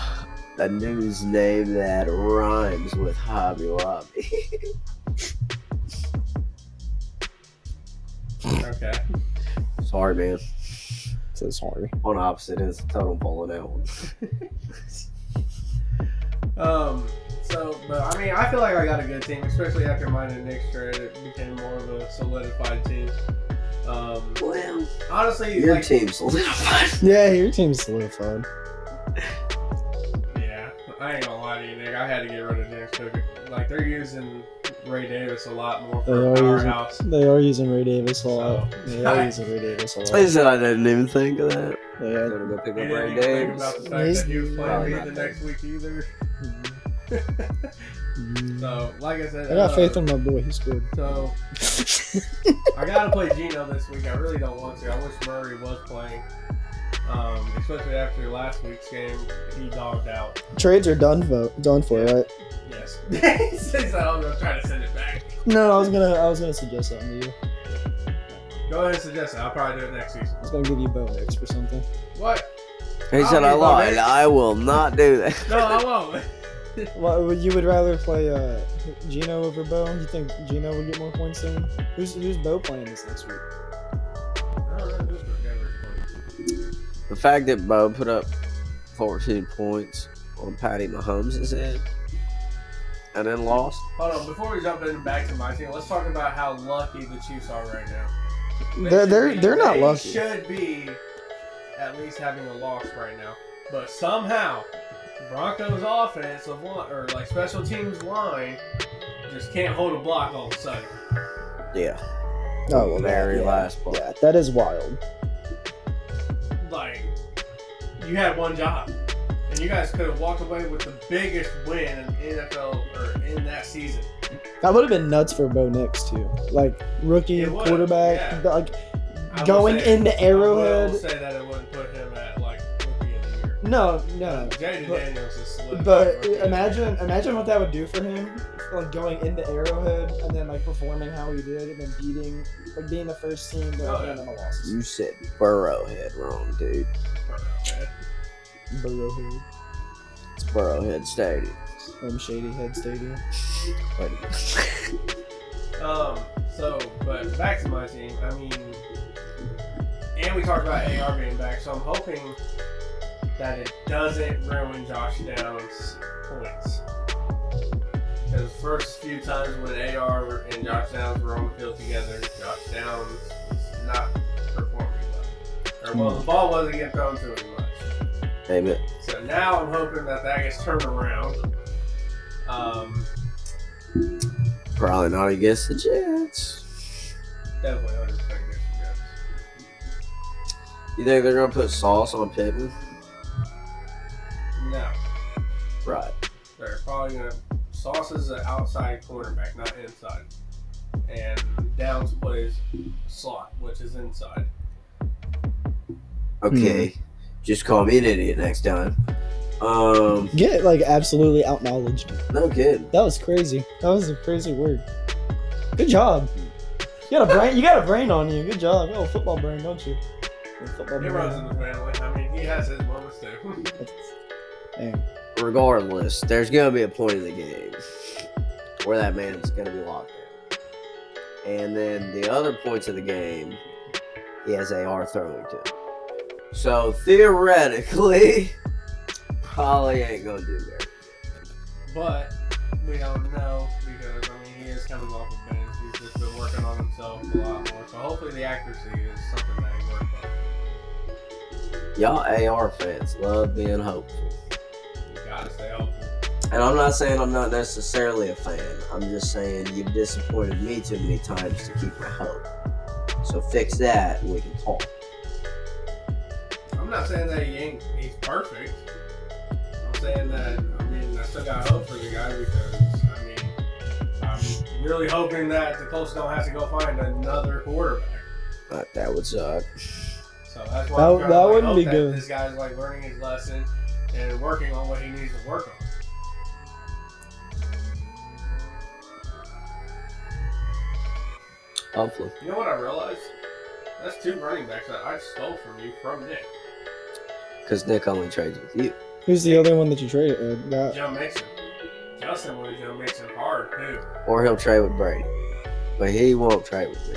a news name that rhymes with Hobby Lobby. Okay. Sorry, man. So sorry. On opposite ends of the totem pole on that one. So, but I mean, I feel like I got a good team, especially after mine and Nick's trade. It became more of a solidified team. Well, Honestly, your like, team's solidified. Yeah, your team's solidified. yeah, I ain't gonna lie to you, Nick. I had to get rid of James Cook. Like they're using Ray Davis a lot more for a powerhouse. They are using Ray Davis a lot. So- They are using Ray Davis a I lot. said I didn't even think of that. Yeah. Gotta go pick He up didn't Ray even think Davis. about the fact that he was playing Probably me not the there. next week either. So, like I said, I got faith in my boy. He scored. So, I gotta play Geno this week. I really don't want to. I wish Murray was playing. Especially after last week's game, he dogged out. Trades are done for, right? Yes. He said I'm gonna try to send it back. No, I was gonna suggest something to you. Go ahead and suggest it. I'll probably do it next season. I was gonna give you Bo Nix for something. What? He said I I'll be lied. Bo-Nix. I will not do that. No, I won't. Well, you would rather play Gino over Bo? You think Gino would get more points than him? Who's Bo playing this next week? I don't know who's Denver's playing. The fact that Bo put up 14 points on Patty Mahomes' head and then lost. Hold on, before we jump in back to my team, let's talk about how lucky the Chiefs are right now. They're not lucky. They should be at least having a loss right now. But somehow, Broncos offensive line, or like special teams line, just can't hold a block all of a sudden. Yeah. Oh, well, Very yeah. last play. Yeah, that is wild. Like, you had one job. And you guys could have walked away with the biggest win in NFL or in that season. That would have been nuts for Bo Nix too. Like rookie It would, quarterback, yeah. like I will going say- into I Arrowhead. will say that it wouldn't put him at like rookie of the year. No. Jaden But- Daniels is solidified But rookie of the year. imagine what that would do for him, like going into Arrowhead and then like performing how he did and then being the first team to Oh, yeah. win on the losses. You said Burrowhead wrong, dude. Okay. Burrowhead, It's Burrowhead Stadium. Shady Head Stadium. But back to my team. I mean, and we talked about AR being back, so I'm hoping that it doesn't ruin Josh Downs' points. Because the first few times when AR and Josh Downs were on the field together, Josh Downs was not performing well. The ball wasn't getting thrown to him much. Amen. So now I'm hoping that gets turned around. Probably not against the Jets. Definitely 100% against the Jets. You think they're gonna put sauce on Pittman? No. Right. They're probably going to... Sauce is an outside quarterback, not inside. And Downs plays slot, which is inside. Okay. Just call me an idiot next time. Get like absolutely out-knowledged. No kidding. That was crazy. That was a crazy word. Good job. You got a brain. You got a brain on you. Good job. You got a football brain, don't you? Football He runs in the family. I mean, he has his moments too. Damn. Regardless, there's gonna be a point in the game where that man's gonna be locked down. And then the other points of the game, he has AR throwing to him. So theoretically, probably ain't gonna do very good. But we don't know because, I mean, he is coming off a bench. He's just been working on himself a lot more. So hopefully the accuracy is something that he worked on. Y'all AR fans love being hopeful. You gotta stay hopeful. And I'm not saying I'm not necessarily a fan. I'm just saying you've disappointed me too many times to keep my hope. So fix that and we can talk. I'm not saying that he's perfect. I'm saying that, I mean, I still got hope for the guy because, I mean, I'm really hoping that the Colts don't have to go find another quarterback. That would suck. So that's why That- I'm trying that to wouldn't hope be that good. this guy's like learning his lesson and working on what he needs to work on. Hopefully. You know what I realized? That's 2 running backs that I stole from you from Nick. Because Nick only trades with you. Who's the other one that you traded? Joe Mixon. Justin wanted Joe Mixon hard too. Or he'll trade with Brady. But he won't trade with me.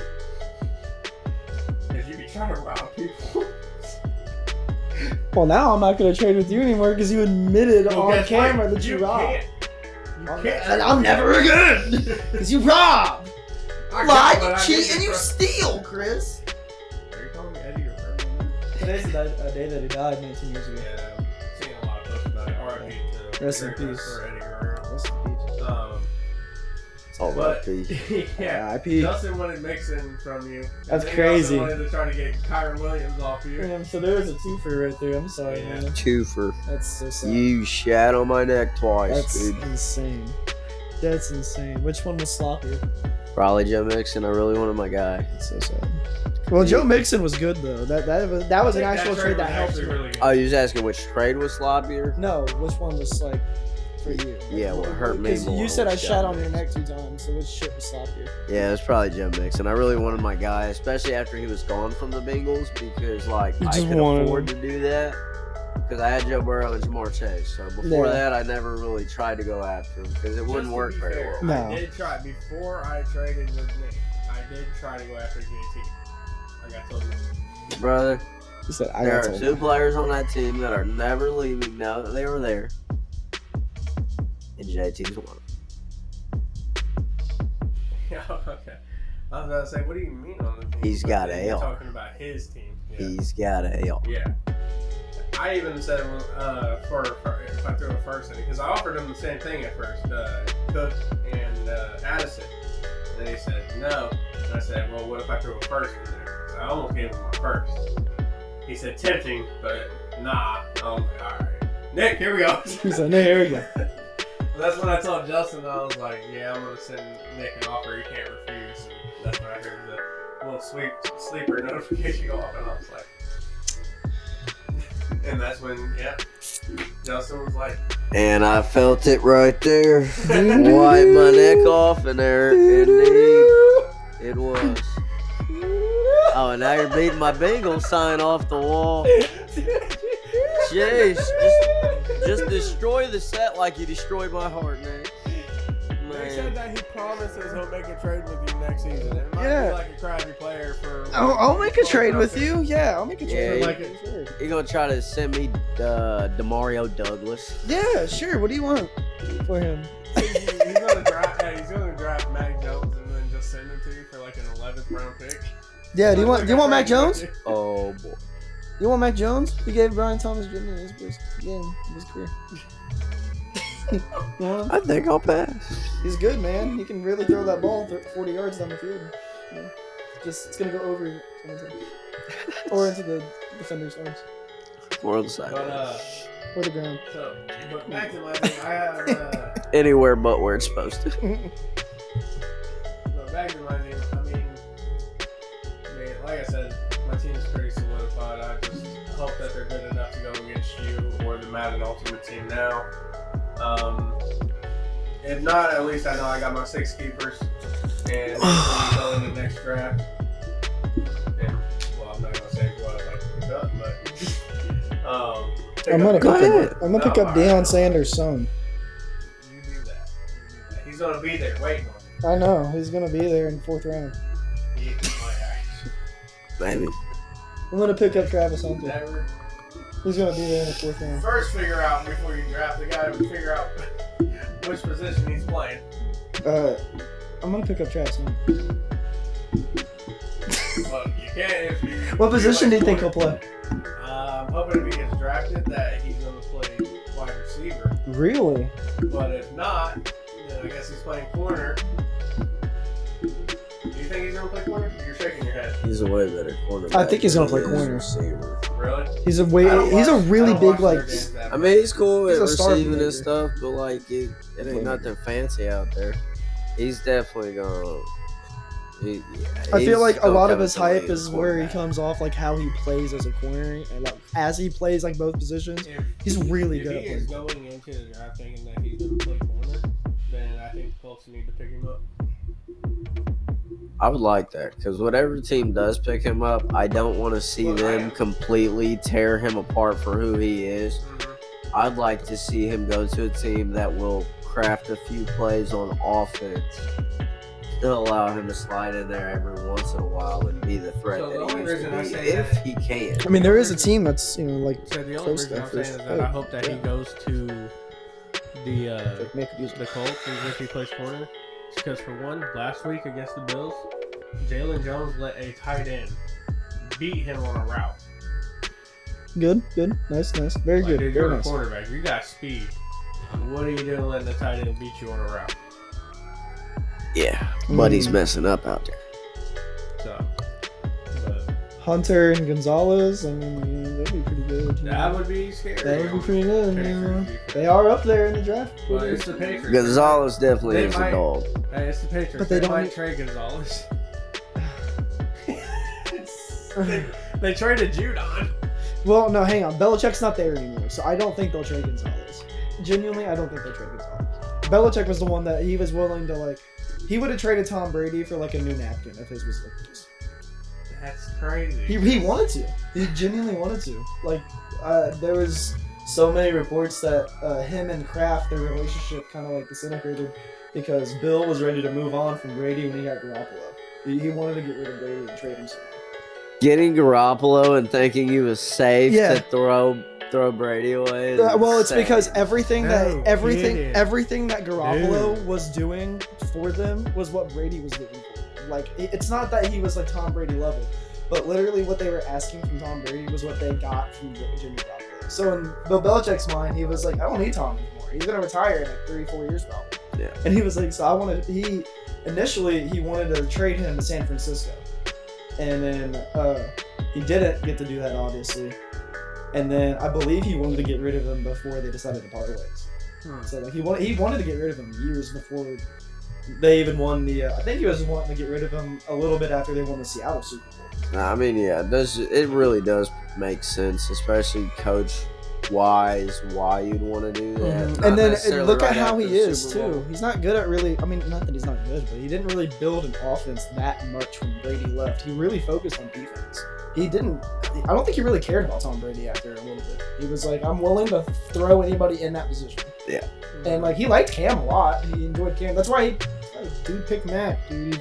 If you be trying to rob people. Well, now I'm not going to trade with you anymore because you admitted Well, on guess camera what? that you robbed. You can't. And I'm never again because you robbed. I Lie, got what you I cheat, needed and you from- steal, Chris. Are you calling me Eddie or Bert? Today's the day that he died 19 years ago. Yeah, I'm seeing a lot of posts about it. R.I.P. to Rest in Rick peace. for Eddie Guerrero. Rest in peace. It's all But- about P. Yeah, R.I.P. Justin wanted Mixon from you. And That's then crazy. He also wanted to try to get Kyron Williams off you. Damn, so there was a twofer right there. I'm sorry, Yeah. man. Two for That's so sad. you shat on my neck twice, That's dude. insane. That's insane. Which one was sloppier? Probably Joe Mixon. I really wanted my guy. That's so sad. Well, Joe Mixon was good though. That was an actual trade that helped actually you. really good. Oh, you was asking which trade was sloppier? No, which one was like for you? Yeah, what hurt me Because more you said I was shat Joe on your Mixon. neck 2 times, so which shit was sloppier? Yeah, it was probably Joe Mixon. I really wanted my guy, especially after he was gone from the Bengals, because like You I just could wanted afford him. to do that. Because I had Joe Burrow and Jamar Chase. So before Yeah. that, I never really tried to go after him because it wouldn't Just to work be very fair, well. No. I did try before I traded with Nick. I did try to go after JT. I got told no. Brother, He said I there got are told. 2 players on that team that are never leaving now that they were there. And JT's one. Yeah, okay. I was about to say, what do you mean on the team? He's But got then you're AR. talking about his team. Yeah. He's got a L. Yeah. I even said for if I threw a first inning, because I offered him the same thing at first, Cook and Addison, and he said no. And I said, well, what if I threw a first in there? So I almost gave him my first. He said tempting, but nah. All right, Nick, here we go. He's like, no, here we go. That's when I told Justin, I was like, yeah, I'm gonna send Nick an offer he can't refuse. And that's when I heard the little sleeper notification go off, and I was like. And that's when, Justin was like, and I felt it right there. Wipe my neck off, and there, indeed, it was. Oh, and now you're beating my Bengals sign off the wall. Jeez, just destroy the set like you destroyed my heart, man. They said that he promises he'll make a trade with you next season. It might be like a crappy player for. I'll make a trade with you. Yeah, I'll make a trade. Sure. He gonna try to send me Demario Douglas. Yeah, sure. What do you want for him? He's gonna draft Mac Jones and then just send him to you for like an 11th round pick. Yeah. Do you want Mac Jones? Oh boy. You want Mac Jones? He gave Brian Thomas Jr. his first game of his career. I think I'll pass. He's good, man. He can really throw that ball 40 yards down the field. You know? It's gonna go over or into the defender's arms. Or on the side. Or the ground. So, but back to my thing, I have anywhere but where it's supposed to. But back to my team, I mean, like I said, my team is pretty solidified. I just hope that they're good enough to go against you or the Madden Ultimate team now. If not, at least I know I got my 6 keepers, and go in the next draft. And, well, I'm not gonna say who I'd like to pick up, but I'm gonna pick up Deion Sanders' son. You do that. He's gonna be there waiting on you. I know he's gonna be there in the 4th round. Maybe. I'm gonna pick up Travis Hunter. Never. He's gonna be there in the 4th round. First, figure out before you draft the guy. Figure out which position he's playing. I'm gonna pick up Travis Hunter. Well, you can't if you. What position do you think he'll play? I'm hoping if he gets drafted that he's gonna play wide receiver. Really? But if not, then I guess he's playing corner. Do you think he's gonna play corner? You're shaking your head. He's a way better cornerback. I think he's gonna play corner. Receiver. Really? He's a really big like. I mean, he's cool at He's a star receiving player. and stuff, but like it ain't nothing fancy out there. He's definitely gonna. I feel like a lot of his gonna hype come is to where he quarterback. comes off, like how he plays as a corner, and like as he plays like both positions, he's really good If at he is playing. going into the draft thinking that he's gonna play corner, then I think the Colts need to pick him up. I would like that because whatever team does pick him up, I don't want to see them completely tear him apart for who he is. I'd like to see him go to a team that will craft a few plays on offense to allow him to slide in there every once in a while and be the threat So the that he only used reason I to be say if that- he can. I mean, there is a team that's like So the only close reason to I'm that saying first is that I pick. hope that he goes to the make use the Colts if he plays corner. Because for one, last week against the Bills, Jalen Jones let a tight end beat him on a route. Good, nice, very Like, good, dude, very you're a nice. quarterback. You got speed. What are you doing letting the tight end beat you on a route? Yeah, but he's messing up out there. So, but Hunter and Gonzalez, I mean, that'd be pretty good. you that know. would be scary. That would be pretty good. You know. Patriots. They are up there in the draft. But it's the Patriots. Gonzalez definitely They is might- a dog. Hey, it's the Patriots. But they they don't might need- trade Gonzalez. they traded Judon. Well, no, hang on. Belichick's not there anymore, so I don't think they'll trade Gonzalez. Genuinely, I don't think they'll trade Gonzalez. Belichick was the one that he was willing to, like, he would have traded Tom Brady for, like, a new napkin if his was like this. That's crazy. He wanted to. He genuinely wanted to. Like, there was so many reports that him and Kraft, their relationship kind of, like, disintegrated because Bill was ready to move on from Brady when he got Garoppolo. He wanted to get rid of Brady and trade him somewhere. Getting Garoppolo and thinking he was safe Yeah. to throw Brady away. Is Well, it's insane. because everything that Garoppolo Dude. was doing for them was what Brady was doing for them. Like, it's not that he was like Tom Brady level, but literally what they were asking from Tom Brady was what they got from Jimmy Garoppolo. So in Bill Belichick's mind, he was like, I don't need Tom anymore. He's gonna retire in like 3-4 years probably. Yeah. And he was like, so I want to. He wanted to trade him to San Francisco, and then he didn't get to do that obviously. And then I believe he wanted to get rid of him before they decided to part ways. So like he wanted to get rid of him years before they even won the. I think he was wanting to get rid of him a little bit after they won the Seattle Super Bowl. I mean, yeah, it really does make sense, especially coach-wise, why you'd want to do that. Mm-hmm. Not And then necessarily look at right how after he the is Super Bowl. too. He's not good at really. I mean, not that he's not good, but he didn't really build an offense that much when Brady left. He really focused on defense. He didn't. I don't think he really cared about Tom Brady after a little bit. He was like, I'm willing to throw anybody in that position. Yeah. And like he liked Cam a lot. He enjoyed Cam. That's why dude picked Mac, dude.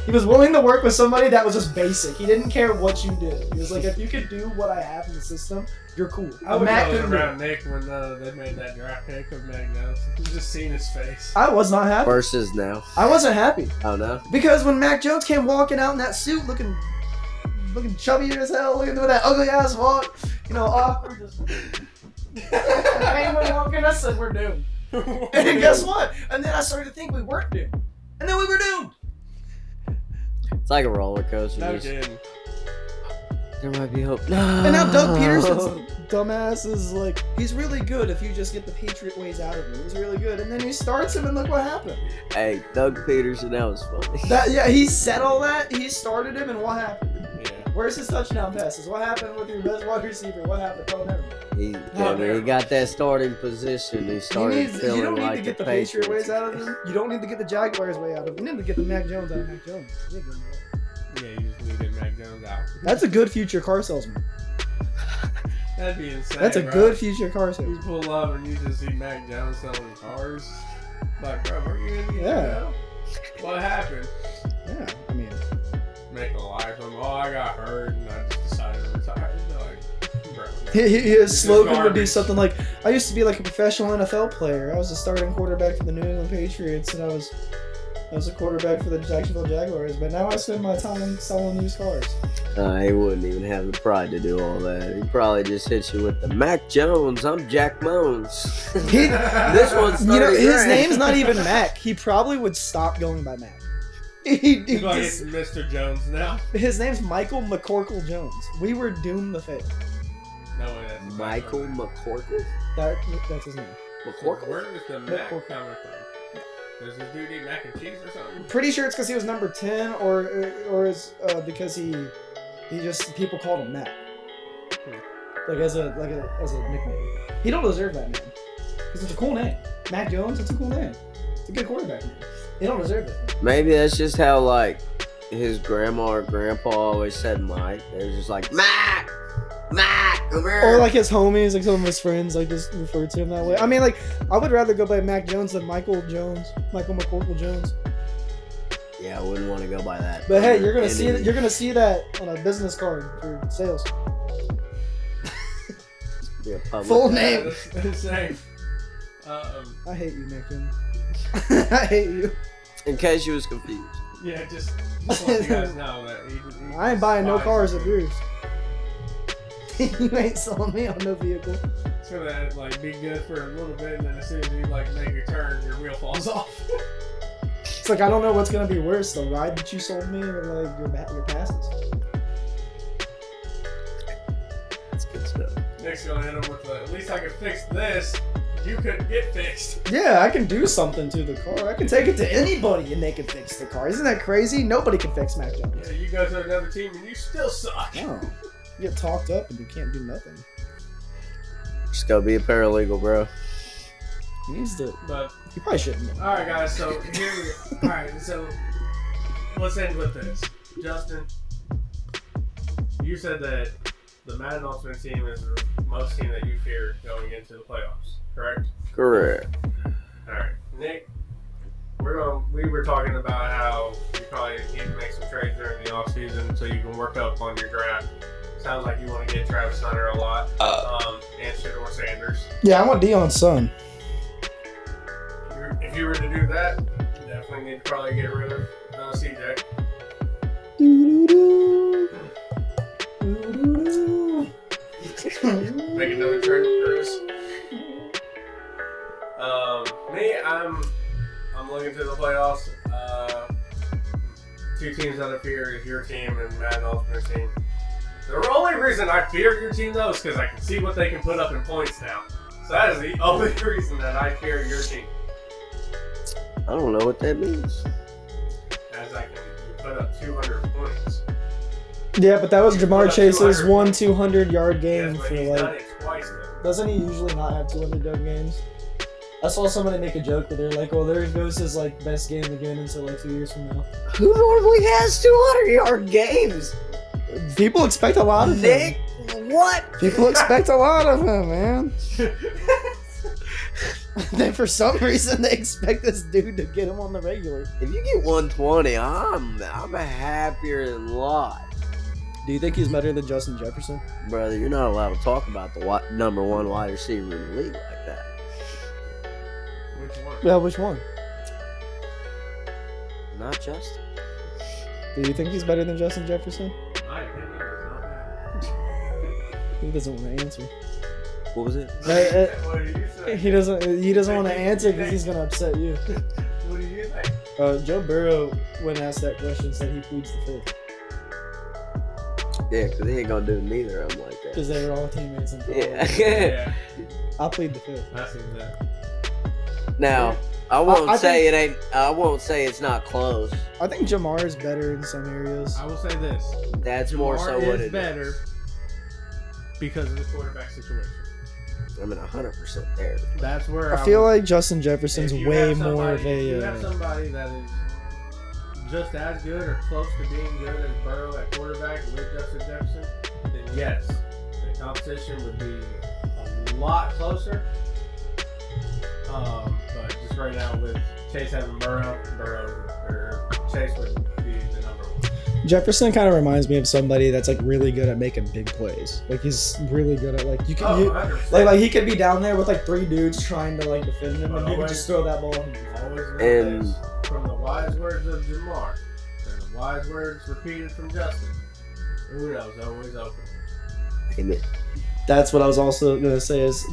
He was willing to work with somebody that was just basic. He didn't care what you did. He was like, if you could do what I have in the system, you're cool. I was Mac always couldn't do around it. Nick when they made that draft pick of Mac Jones. You just seen his face. I was not happy. Versus now. I wasn't happy. Oh, no? Because when Mac Jones came walking out in that suit looking chubby as hell, looking with that ugly ass walk, awkward. Just anyone walking, I said we're doomed. And then guess what? And then I started to think we weren't doomed. And then we were doomed. It's like a roller coaster. No Just- kidding. There might be hope. No. And now Doug Peterson's dumbass is like, he's really good if you just get the Patriot ways out of him. He's really good. And then he starts him and look what happened. Hey, Doug Peterson, that was funny. He said all that, he started him, and what happened? Yeah. Where's his touchdown passes? What happened with your best wide receiver? What happened? Oh, never mind. He got that starting position. He started feeling You don't need like to get the Patriots. Patriot ways out of him. You don't need to get the Jaguars way out of him. You need to get the Mac Jones out of Mac Jones. You ain't getting that. Yeah, you just need to get Mac Jones out. That's a good future car salesman. That'd be insane. That's a bro. good future car You salesman. pull up and you just see Mac Jones selling cars. Like, bro, where you gonna be? Yeah. What happened? Yeah, I mean, Make a life of him. Oh, I got hurt and I just decided to retire. Like, bro. his slogan would be garbage. something like, I used to be like a professional NFL player. I was a starting quarterback for the New England Patriots, and I was a quarterback for the Jacksonville Jaguars, but now I spend my time selling used cars. He wouldn't even have the pride to do all that. He'd probably just hit you with the Mac Jones. I'm Jack Moans. This one's 30 his grand. name's not even Mac. He probably would stop going by Mac. He Like it's just- Mr. Jones now. his name's Michael McCorkle Jones. We were doomed to fail. No way, that's his Michael actual name. That's McCorkle? his name. McCorkle? Where is the Mac McCorkle. coming from? Does this dude eat mac and cheese or something? Pretty sure it's because he was number 10, or is because he just people called him Mac, like as a nickname. He don't deserve that name because it's a cool name. Mac Jones, it's a cool name. It's a good quarterback name. He don't deserve it. Maybe that's just how, like, his grandma or grandpa always said Mike. They were just like, Mac! Mac! Come here! Or like his homies, like some of his friends, like just refer to him that way. I mean, like I would rather go by Mac Jones than Michael McCorkle Jones. Yeah, I wouldn't want to go by that. But hey, you're gonna Any- see that on a business card for sales. be a public- Full name. That's insane. I hate you, Mac Jones. I hate you. In case you was confused. Yeah, just let you guys know that he I ain't buying no buys cars it. of yours. You ain't selling me on no vehicle. It's gonna like be good for a little bit, and then as soon as you like make your turn, your wheel falls off. It's like I don't know what's gonna be worse, the ride that you sold me or like your passes. That's good stuff. Nick's gonna hit him with the, at least I can fix this. You couldn't get fixed. Yeah, I can do something to the car. I can take it to anybody and they can fix the car. Isn't that crazy? Nobody can fix Mac Jones. Yeah, you go to another team and you still suck. No. You get talked up and you can't do nothing. Just go be a paralegal, bro. He needs to. But He probably shouldn't. all right, guys. So here, all right. So let's end with this. Justin, you said that the Madden Ultimate Team is the most team that you fear going into the playoffs, correct? Correct. All right, Nick. We were talking about how you probably need to make some trades during the offseason so you can work up on your draft. Sounds like you want to get Travis Hunter a lot, and Shedeur Sanders. Yeah, I want Deion's son. If you were to do that, you definitely need to probably get rid of CJ. Doo-doo-doo. Doo-doo-doo. Make another trade with Chris. Me, I'm looking to the playoffs. Two teams that I fear is your team and Matt Altman's team. The only reason I fear your team, though, is because I can see what they can put up in points now. So that is the only reason that I fear your team. I don't know what that means. As I can put up 200 points. Yeah, but that was Jamar Chase's 200-yard game Yes, but for he's like. done it twice, though. Doesn't he usually not have 200-yard games? I saw somebody make a joke where they're like, "Well, there goes his like best game again until like 2 years from now." Who normally has 200-yard games? People expect a lot of Nick, him. what? People expect a lot of him, man. Then for some reason they expect this dude to get him on the regular. If you get 120, I'm happier than life. Do you think he's better than Justin Jefferson? Brother, you're not allowed to talk about the number one wide receiver in the league like that. Which one? Yeah, which one? Not Justin. Do you think he's better than Justin Jefferson? My opinion is not He doesn't want to answer. What was it? that. What do you say? He doesn't want to answer because he's gonna upset you. What do you think? Joe Burrow, when asked that question, said he pleads the fifth Yeah, because he ain't gonna do neither of them like that. because they were all teammates. In Yeah. Yeah, I'll plead the fifth. I seen that. Now, I won't I say it ain't. I won't say it's not close. I think Jamar is better in some areas. I will say this. That's more so what it is. better because of the quarterback situation. I'm at 100% there. That's where I feel like Justin Jefferson's if you way have more of somebody- If you a. have somebody that is just as good or close to being good as Burrow at quarterback with Justin Jefferson, then yes, the competition would be a lot closer. But just right now with Chase having Burrow or Chase would be the number one. Jefferson kind of reminds me of somebody that's like really good at making big plays. Like he's really good at like you can 100%. like he could be down there with like 3 dudes trying to like defend him, and he could just throw that ball. Always know And- this from the wise words of Jamar and the wise words repeated from Justin. Uno's always open. Amen. That's what I was also gonna say is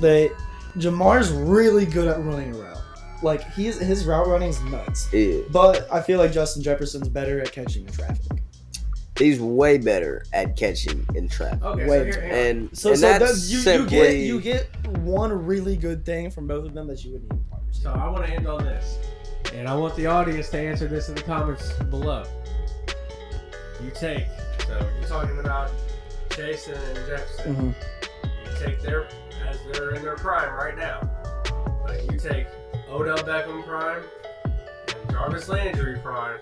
Jamar's really good at running a route. Like his route running is nuts. Yeah. But I feel like Justin Jefferson's better at catching in traffic. He's way better at catching in traffic. Okay, Wait, so here, And So that's you simply you get one really good thing from both of them that you wouldn't even find so I want to end on this, and I want the audience to answer this in the comments below. You take, so you're talking about Jason and Jefferson. Mm-hmm. You take their, as they're in their prime right now. But you take Odell Beckham prime and Jarvis Landry prime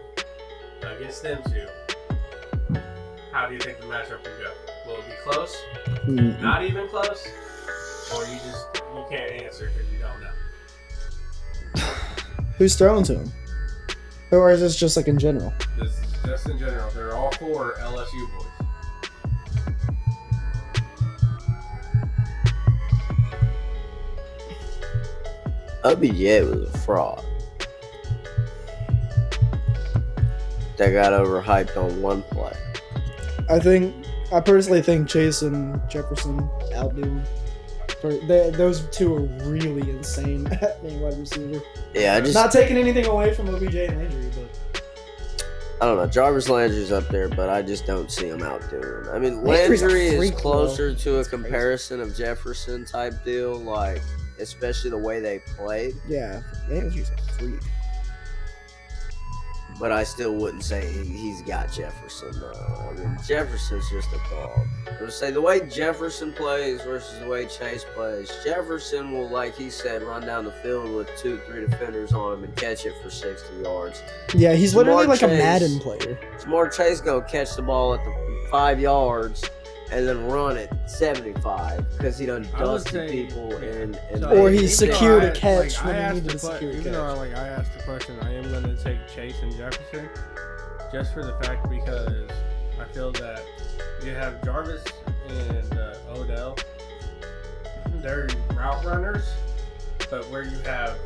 against them two. How do you think the matchup will go? Will it be close? Mm-hmm. Not even close? Or you can't answer because you don't know? Who's throwing to him? Or is this just like in general? This is just in general. They're all 4 LSU boys. OBJ was a fraud. That got overhyped on one play. I personally think Chase and Jefferson outdo him. Those two are really insane at being wide receiver. Yeah, Not taking anything away from OBJ and Landry, but I don't know. Jarvis Landry's up there, but I just don't see him outdoing him. I mean, Landry's a Landry is freak, closer bro. to a That's crazy. comparison of Jefferson type deal, like especially the way they played. yeah, Landry's a freak. But I still wouldn't say he's got Jefferson, though. I mean, Jefferson's just a dog. I would say the way Jefferson plays versus the way Chase plays, Jefferson will, like he said, run down the field with 2-3 defenders on him and catch it for 60 yards. Yeah, he's literally Jamar like a Chase. Madden player. Jamar Chase gonna catch the ball at the 5 yards and then run it 75 because he done I would dusted say- people and So, Or even he's though secured I- a catch like, when I he asked needed the to secure a even though catch. I asked the question, I am going to take Chase and Jefferson just for the fact because I feel that you have Jarvis and Odell. They're route runners, but where you have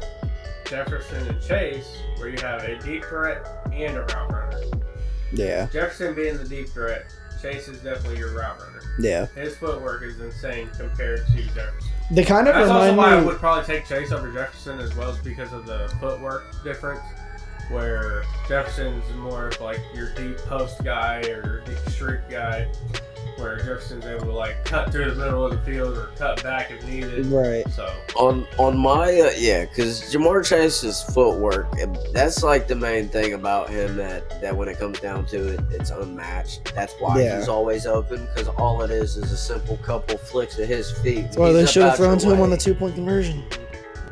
Jefferson and Chase, where you have a deep threat and a route runner. Yeah. Jefferson being the deep threat, Chase is definitely your route runner. Yeah. His footwork is insane compared to Jefferson. They kind of That's also remind why I me. would probably take Chase over Jefferson as well, is because of the footwork difference. Where Jefferson's more of like your deep post guy or deep streak guy, where Jefferson's able to like cut through the middle of the field or cut back if needed. Right. So On my because Jamar Chase's footwork, that's like the main thing about him that when it comes down to it, it's unmatched. That's why Yeah. he's always open, because all it is a simple couple flicks of his feet. That's why He's they up should have out your thrown to him on the way. 2-point conversion.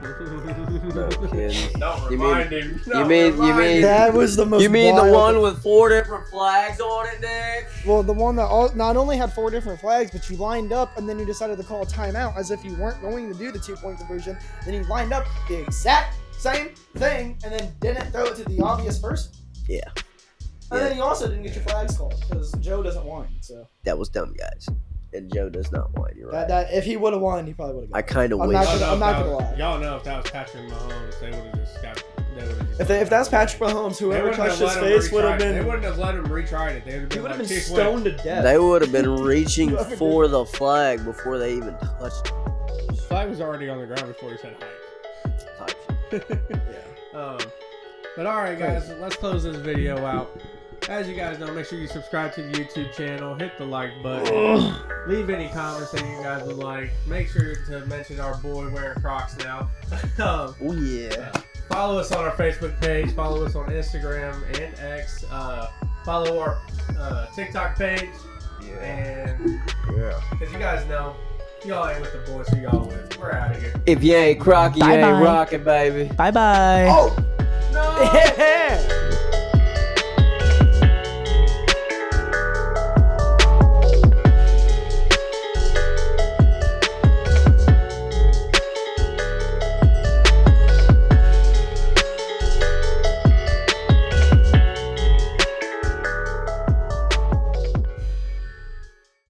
No kidding. don't You remind mean- him. you Don't mean- remind him. That was the most. You mean the wild- one with 4 different flags on it, Nick? Well, the one that not only had 4 different flags, but you lined up and then you decided to call a timeout as if you weren't going to do the 2-point conversion. Then you lined up the exact same thing and then didn't throw it to the obvious person. Yeah. And then you also didn't get your flags called because Joe doesn't whine. So That was dumb, guys. And Joe does not whine. You're right. that if he would have whined, he probably would have. I kind of I'm wish. not Y'all know I'm if not that gonna was- lie. Y'all know if that was Patrick Mahomes, they would have just got. If that's Patrick Mahomes, whoever touched his face would have They been. wouldn't have let him retry it. They would have He been would have like, been "Chief, win." stoned to death. They would have been reaching Whoever for the flag before they even touched it. The flag was already on the ground before he said hi. Type shit. Yeah. But alright guys, let's close this video out. As you guys know, make sure you subscribe to the YouTube channel, hit the like button, leave any comments that you guys would like. Make sure to mention our boy wearing Crocs now. Oh yeah. Follow us on our Facebook page, follow us on Instagram and X, follow our TikTok page, and as you guys know, y'all ain't with the boys, who y'all with. We're out of here. If you ain't crocky, you Bye-bye. ain't rocking, baby. Bye bye. Oh! No! Yeah.